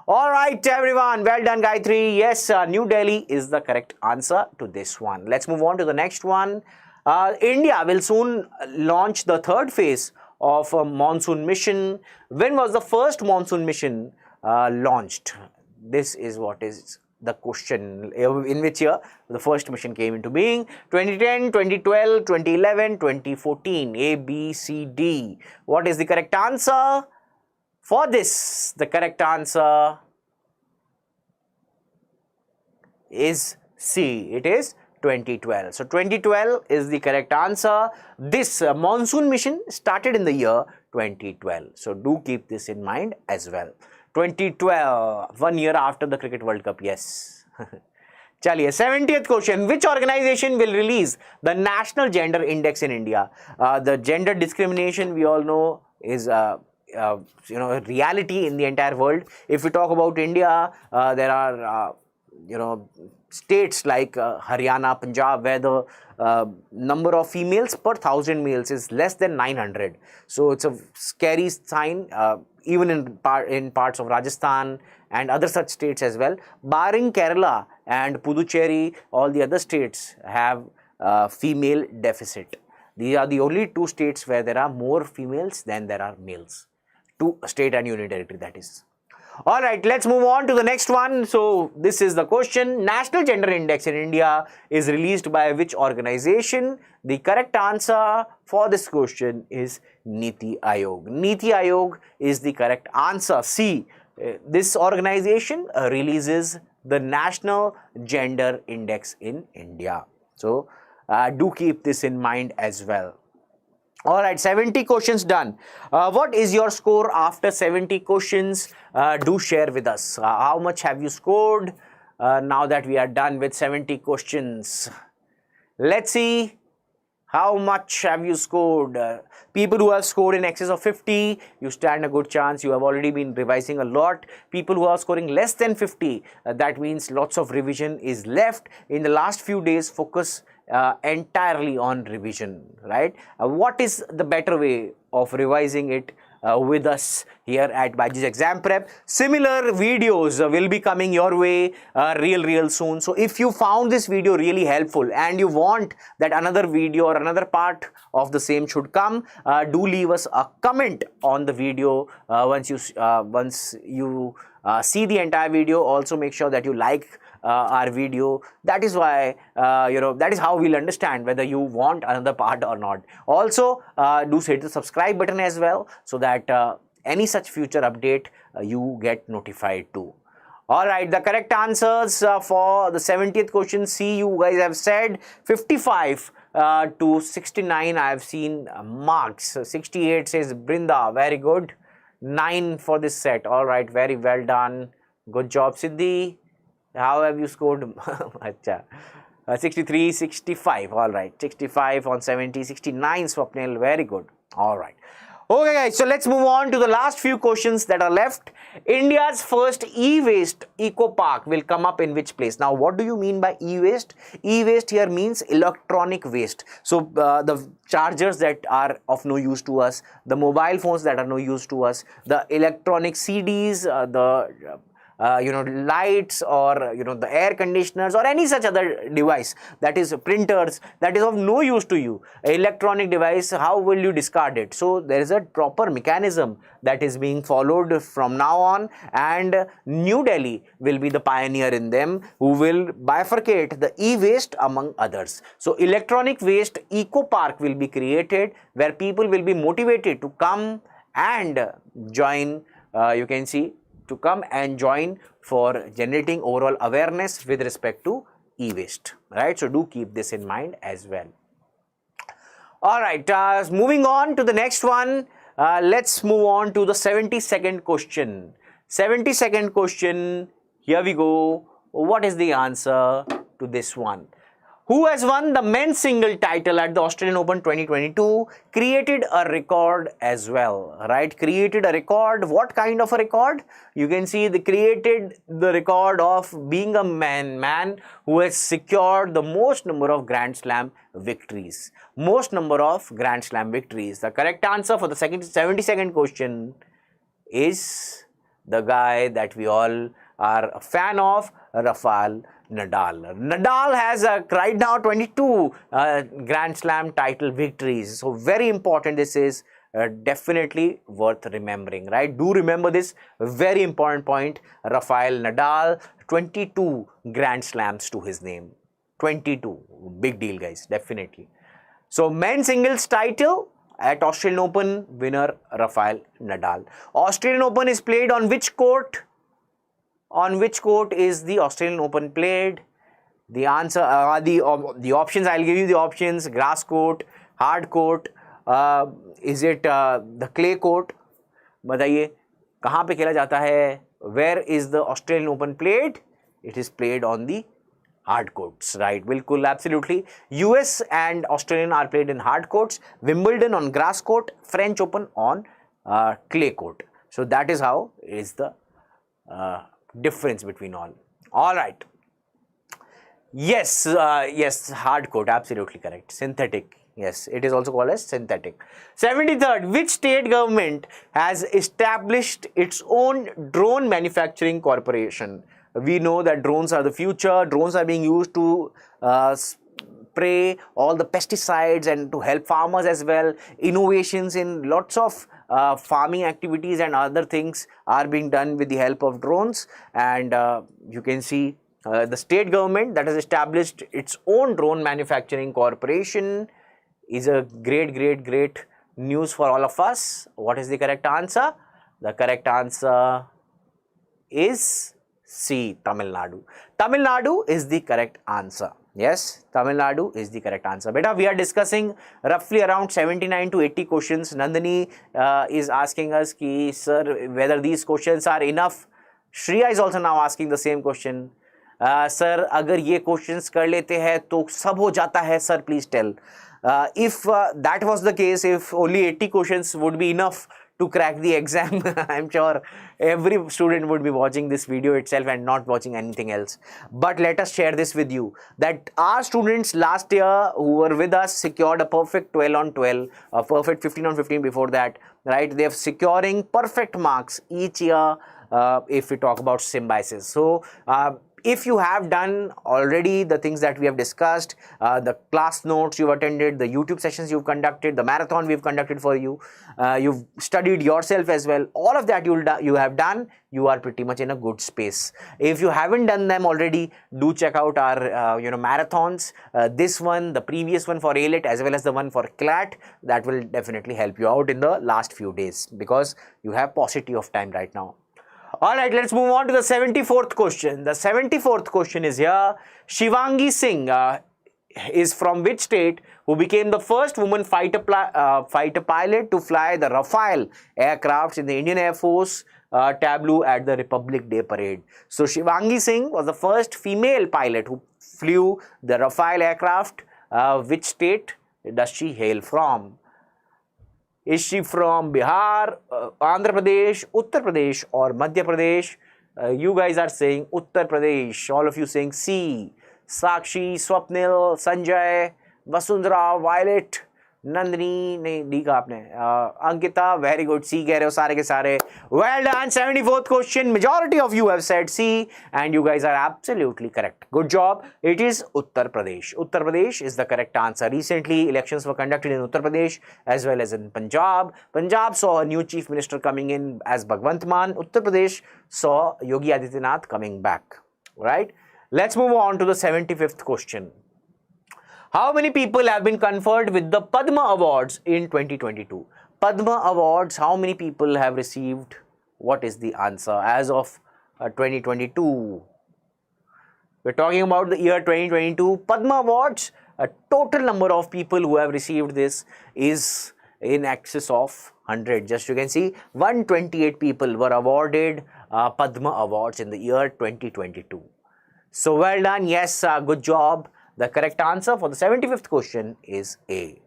All right, everyone. Well done, Gayatri. Yes, New Delhi is the correct answer to this one. Let's move on to the next one. India will soon launch the 3rd phase of a monsoon mission. When was the first monsoon mission launched? This is what is the question. In which year the first mission came into being? 2010, 2012, 2011, 2014. A, B, C, D. What is the correct answer for this? The correct answer is C. It is 2012. So 2012 is the correct answer. This monsoon mission started in the year 2012. So do keep this in mind as well. 2012, 1 year after the Cricket World Cup. Yes. Chaliye, 70th question. Which organization will release the National Gender Index in India? The gender discrimination, we all know, is a reality in the entire world. If we talk about India, there are states like Haryana, Punjab, where the number of females per 1,000 males is less than 900. So it's a scary sign. Even in parts of Rajasthan and other such states as well. Barring Kerala and Puducherry, all the other states have female deficit. These are the only 2 states where there are more females than there are males. 2 state and union territory, that is. All right, let's move on to the next one. So this is the question. National Gender Index in India is released by which organization? The correct answer for this question is Niti Aayog. Niti Aayog is the correct answer. C. This organization releases the National Gender Index in India. So do keep this in mind as well. All right, 70 questions done. What is your score after 70 questions? Do share with us. How much have you scored now that we are done with 70 questions? Let's see. How much have you scored? People who have scored in excess of 50, you stand a good chance. You have already been revising a lot. People who are scoring less than 50, that means lots of revision is left. In the last few days, focus entirely on revision, right? What is the better way of revising it with us here at BYJU'S Exam Prep. Similar videos will be coming your way real soon. So if you found this video really helpful and you want that another video or another part of the same should come, do leave us a comment on the video once you see the entire video. Also make sure that you like our video. That is why that is how we'll understand whether you want another part or not. Also do hit the subscribe button as well, so that any such future update you get notified too. Alright, the correct answers for the 70th question C, you guys have said 55 to 69. I have seen marks. 68 says Brinda, very good. 9 for this set. Alright, very well done. Good job, Siddhi. How have you scored? 63, 65. Alright, 65 on 70, 69 Swapnil. Very good. Alright. Okay guys, so let's move on to the last few questions that are left. India's first e-waste eco park will come up in which place? Now, what do you mean by e-waste? E-waste here means electronic waste. So, the chargers that are of no use to us, the mobile phones that are no use to us, the electronic CDs, lights, or the air conditioners, or any such other device, that is printers, that is of no use to you, electronic device, how will you discard it? So there is a proper mechanism that is being followed from now on, and New Delhi will be the pioneer in them, who will bifurcate the e-waste among others. So electronic waste eco park will be created, where people will be motivated to come and join, to come and join for generating overall awareness with respect to e-waste, right? So do keep this in mind as well. All right, moving on to the next one. Let's move on to the 72nd question. 72nd question, here we go. What is the answer to this one? Who has won the men's single title at the Australian Open 2022, created a record as well, right? Created a record. What kind of a record? You can see they created the record of being a man who has secured the most number of Grand Slam victories. Most number of Grand Slam victories. The correct answer for the 72nd question is the guy that we all are a fan of, Rafael Nadal. Nadal has right now 22 Grand Slam title victories. So very important. This is definitely worth remembering, right? Do remember this very important point. Rafael Nadal, 22 Grand Slams to his name. 22. Big deal, guys. Definitely. So men's singles title at Australian Open, winner Rafael Nadal. Australian Open is played on which court? On which court is the Australian Open played? The answer, the options, I'll give you the options. Grass court, hard court, is it the clay court? बताइए कहाँ पे खेला जाता है? Where is the Australian Open played? It is played on the hard courts, right? Bilkul, absolutely. US and Australian are played in hard courts. Wimbledon on grass court, French Open on clay court. So that is how is the difference between all. All right. Yes, yes, hard court, absolutely correct. Synthetic, yes, it is also called as synthetic. 73rd, which state government has established its own drone manufacturing corporation? We know that drones are the future. Drones are being used to spray all the pesticides and to help farmers as well. Innovations in lots of farming activities and other things are being done with the help of drones, and you can see the state government that has established its own drone manufacturing corporation is a great news for all of us. What is the correct answer? The correct answer is C, Tamil Nadu. Tamil Nadu is the correct answer. Yes, Tamil Nadu is the correct answer. Beta, we are discussing roughly around 79 to 80 questions. Nandini is asking us, ki, sir, whether these questions are enough. Shriya is also now asking the same question. Sir, अगर ये questions कर लेते हैं तो सब हो जाता है, sir, please tell. If that was the case, if only 80 questions would be enough to crack the exam, I'm sure every student would be watching this video itself and not watching anything else. But let us share this with you, that our students last year who were with us secured a perfect 12 on 12, a perfect 15 on 15 before that. right? They're securing perfect marks each year if we talk about symbiosis. So if you have done already the things that we have discussed, the class notes you've attended, the YouTube sessions you've conducted, the marathon we've conducted for you, you've studied yourself as well, all of that you have done, you are pretty much in a good space. If you haven't done them already, do check out our marathons, this one, the previous one for ALET as well as the one for CLAT. That will definitely help you out in the last few days because you have paucity of time right now. Alright, let's move on to the 74th question. The 74th question is here. Shivangi Singh is from which state who became the first woman fighter pilot to fly the Rafale aircrafts in the Indian Air Force tableau at the Republic Day Parade? So Shivangi Singh was the first female pilot who flew the Rafale aircraft. Which state does she hail from? Is she from Bihar, Andhra Pradesh, Uttar Pradesh or Madhya Pradesh? You guys are saying Uttar Pradesh. All of you saying C. Sakshi, Swapnil, Sanjay, Vasundhara, Violet, Nandini, नहीं D का आपने, Ankita, very good, C कह रहे हो सारे के सारे. Well done. 74th question. Majority of you have said C, and you guys are absolutely correct. Good job. It is Uttar Pradesh. Uttar Pradesh is the correct answer. Recently, elections were conducted in Uttar Pradesh as well as in Punjab. Punjab saw a new chief minister coming in as Bhagwant Mann. Uttar Pradesh saw Yogi Adityanath coming back. Right? Let's move on to the 75th question. How many people have been conferred with the Padma Awards in 2022? Padma Awards, how many people have received? What is the answer as of 2022? We're talking about the year 2022. Padma Awards, a total number of people who have received this is in excess of 100. Just you can see 128 people were awarded Padma Awards in the year 2022. So well done. Yes, good job. The correct answer for the 75th question is A.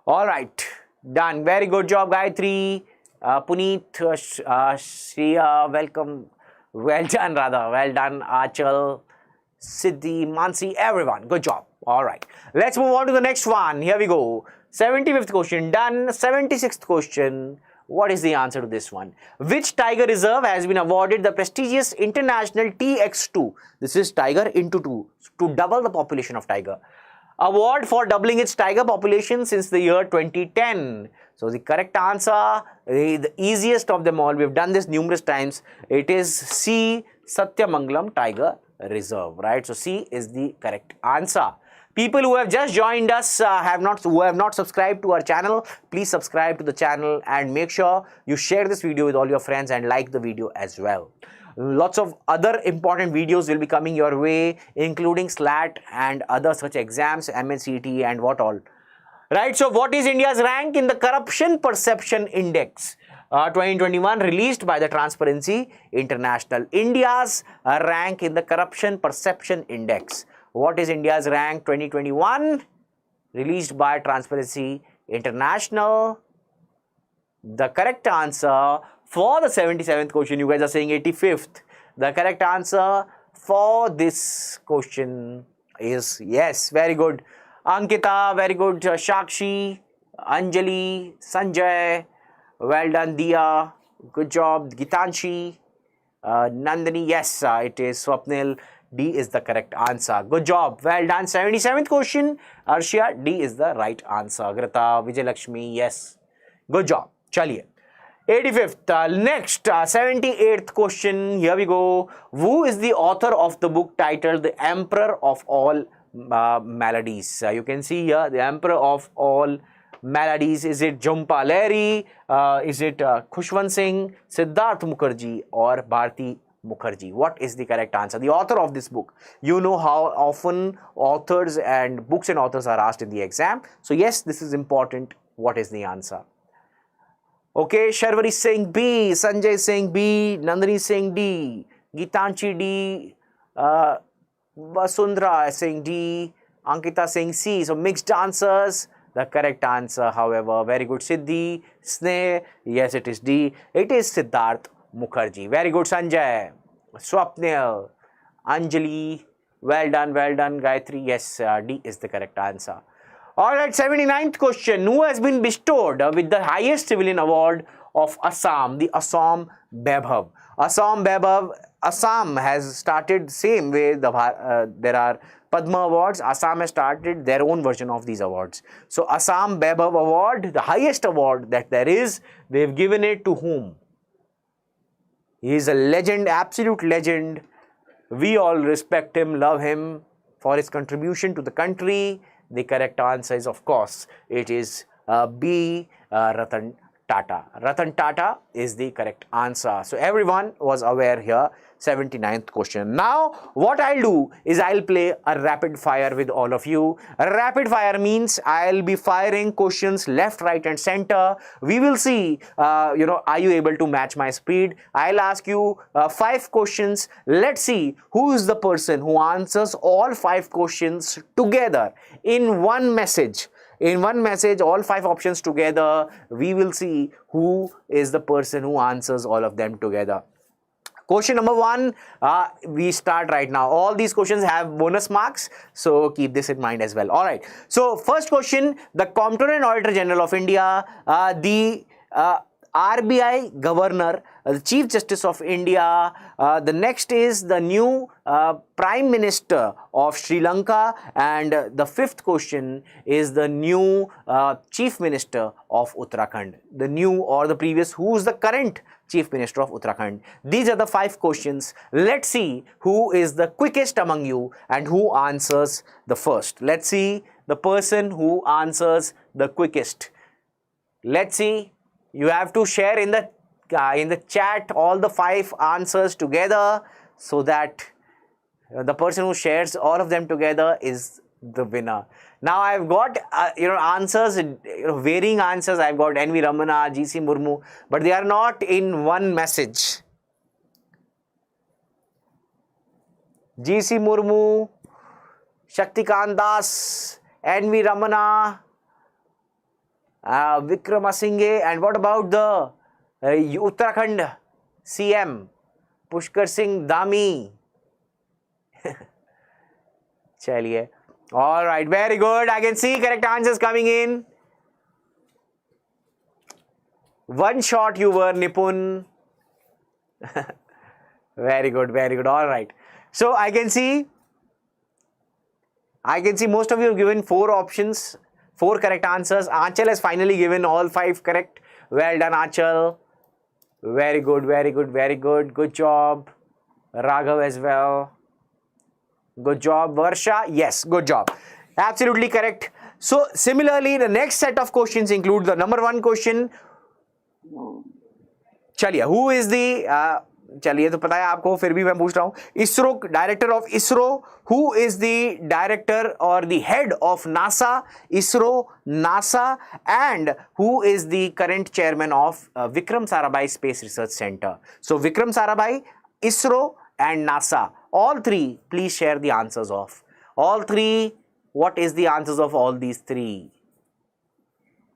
Alright, done. Very good job, Gayatri. Puneet, Shriya, welcome. Well done, Radha. Well done, Achal, Siddhi, Mansi, everyone. Good job. Alright, let's move on to the next one. Here we go. 75th question done. 76th question. What is the answer to this one? Which tiger reserve has been awarded the prestigious international TX2? This is tiger into 2, to double the population of tiger. Award for doubling its tiger population since the year 2010. So the correct answer, the easiest of them all, we've done this numerous times. It is C, Satyamangalam Tiger Reserve, right? So C is the correct answer. People who have just joined us, who have not subscribed to our channel, please subscribe to the channel and make sure you share this video with all your friends and like the video as well. Lots of other important videos will be coming your way, including SLAT and other such exams, MNCT and what all. Right, so what is India's rank in the Corruption Perception Index 2021 released by the Transparency International? India's rank in the Corruption Perception Index. What is India's rank 2021 released by Transparency International? The correct answer for the 77th question, you guys are saying 85th. The correct answer for this question is yes, very good. Ankita, very good. Shakshi, Anjali, Sanjay, well done. Diya, good job. Gitanshi, Nandini, yes, it is Swapnil. D is the correct answer. Good job. Well done. 77th question. Arshia, D is the right answer. Agrita, Vijay Lakshmi, yes. Good job. Chaliye. 85th. Next, 78th question. Here we go. Who is the author of the book titled The Emperor of All Maladies? You can see here The Emperor of All Maladies. Is it Jhumpa Lahiri? Is it Khushwant Singh, Siddharth Mukherjee or Bharti Mukherjee? What is the correct answer? The author of this book. You know how often authors and books and authors are asked in the exam. So yes, this is important. What is the answer? Okay, Sharvari is saying B, Sanjay is saying B, Nandini is saying D, Gitanchi D, Vasundhara is saying D, Ankita saying C. So mixed answers. The correct answer, however, very good. Siddhi, Sneh, yes, it is D. It is Siddharth Mukherjee. Very good, Sanjay. Swapnil, Anjali, well done, Gayatri. Yes, D is the correct answer. Alright, 79th question. Who has been bestowed with the highest civilian award of Assam, the Assam Vaibhav? Assam Vaibhav, Assam has started same way there are Padma awards. Assam has started their own version of these awards. So Assam Vaibhav award, the highest award that there is, they've given it to whom? He is a legend, absolute legend. We all respect him, love him for his contribution to the country. The correct answer is, of course, it is B. Ratan Tata. Ratan Tata is the correct answer. So everyone was aware here. 79th question. Now what I'll do is I'll play a rapid fire with all of you. Rapid fire means I'll be firing questions left, right and center. We will see, are you able to match my speed? I'll ask you 5 questions. Let's see who is the person who answers all 5 questions together in one message. In one message, all 5 options together. We will see who is the person who answers all of them together. Question number 1, we start right now. All these questions have bonus marks, so keep this in mind as well. All right. So first question, the Comptroller and Auditor General of India, the RBI Governor, the Chief Justice of India, the next is the new Prime Minister of Sri Lanka, and the 5th question is the new Chief Minister of Uttarakhand. The new or the previous, who is the current Chief Minister of Uttarakhand? These are the 5 questions. Let's see who is the quickest among you and who answers the first. Let's see the person who answers the quickest. Let's see. You have to share in the chat all the 5 answers together, so that the person who shares all of them together is the winner. Now I've got answers, varying answers. I've got N.V. Ramana, G.C. Murmu, but they are not in one message. G.C. Murmu, Shaktikant Das, N.V. Ramana, Vikramasinghe, and what about the Uttarakhand CM, Pushkar Singh Dhami? Chaliye. All right, very good. I can see correct answers coming in. One shot you were, Nipun. Very good, very good. All right. So I can see most of you have given 4 options, 4 correct answers. Aanchal has finally given all 5 correct. Well done, Aanchal. Very good, very good, very good. Good job. Raghav as well. Good job. Varsha, yes, good job. Absolutely correct. So similarly, the next set of questions include the number 1 question. चलिए, who is the चलिए तो पता है आपको, फिर भी मैं पूछ रहा हूँ. ISRO, director of ISRO. Who is the director or the head of NASA? ISRO, NASA, and who is the current chairman of Vikram Sarabhai Space Research Center? So Vikram Sarabhai, ISRO, and NASA. All 3, please share the answers of. All 3, what is the answers of all these 3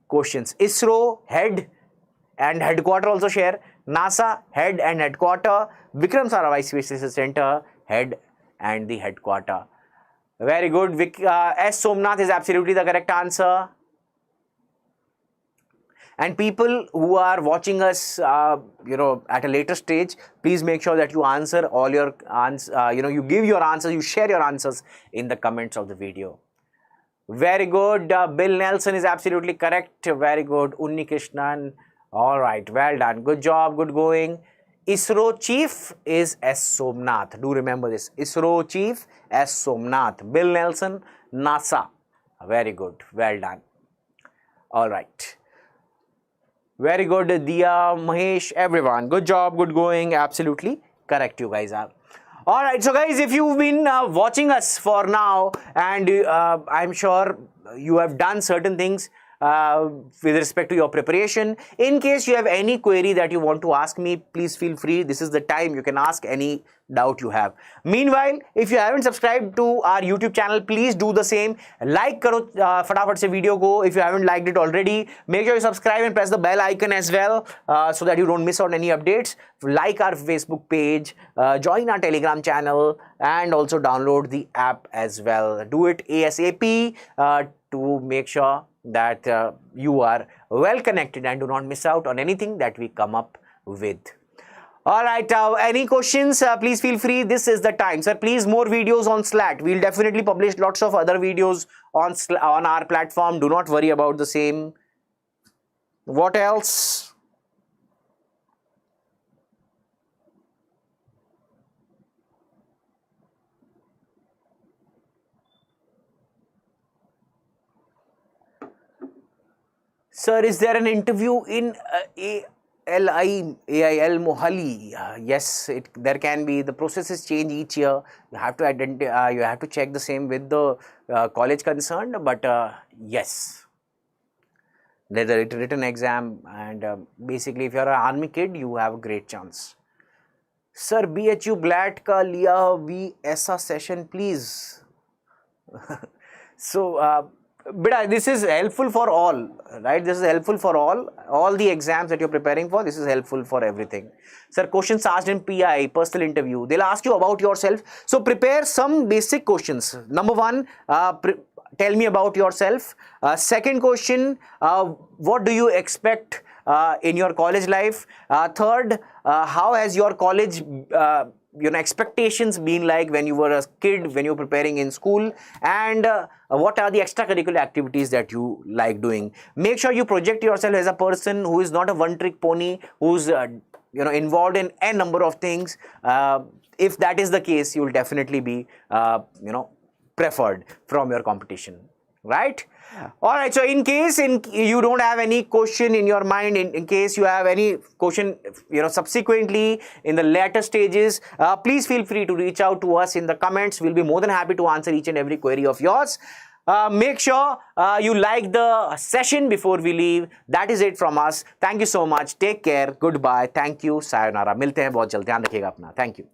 questions? ISRO, head and headquarter also share. NASA, head and headquarter. Vikram Sarabhai Space Research Center, head and the headquarter. Very good. S. Somnath is absolutely the correct answer. And people who are watching us, at a later stage, please make sure that you answer all your answers. You give your answers, you share your answers in the comments of the video. Very good. Bill Nelson is absolutely correct. Very good. Unni Krishnan. All right. Well done. Good job. Good going. ISRO chief is S. Somnath. Do remember this. ISRO chief S. Somnath. Bill Nelson, NASA. Very good. Well done. All right. Very good, Diya, Mahesh, everyone. Good job, good going. Absolutely correct, you guys are. Alright, so guys, if you've been watching us for now, and I'm sure you have done certain things with respect to your preparation. In case you have any query that you want to ask me, please feel free. This is the time you can ask any doubt you have. Meanwhile, if you haven't subscribed to our YouTube channel, please do the same. Like karo fatafat se video ko if you haven't liked it already. Make sure you subscribe and press the bell icon as well so that you don't miss out any updates. Like our Facebook page, join our Telegram channel, and also download the app as well. Do it ASAP. to make sure that you are well connected and do not miss out on anything that we come up with. Alright, any questions? Please feel free. This is the time. Sir, please more videos on SLAT. We'll definitely publish lots of other videos on our platform. Do not worry about the same. What else? Sir, is there an interview in AIL Mohali? Yes, there can be. The processes change each year. You have to identify. You have to check the same with the college concerned. But yes, there's a written exam, and basically, if you're an army kid, you have a great chance. Sir, BHU BLAT का लिया भी ऐसा session, please. So. But this is helpful for all, right? This is helpful for all the exams that you're preparing for. This is helpful for everything. Sir, questions asked in PI, personal interview. They'll ask you about yourself. So prepare some basic questions. Number one, tell me about yourself. Second question, what do you expect in your college life? Third, how has your college expectations been like when you were a kid, when you were preparing in school, and what are the extracurricular activities that you like doing? Make sure you project yourself as a person who is not a one-trick pony, who's involved in a number of things. If that is the case, you will definitely be preferred from your competition, right? All right, so in case you don't have any question in your mind, in case you have any question subsequently in the later stages, please feel free to reach out to us in the comments. We'll be more than happy to answer each and every query of yours. Make sure you like the session before we leave. That is it from us. Thank you so much. Take care. Goodbye. Thank you. Sayonara. मिलते हैं बहुत जल्द. ध्यान रखिएगा अपना. Thank you.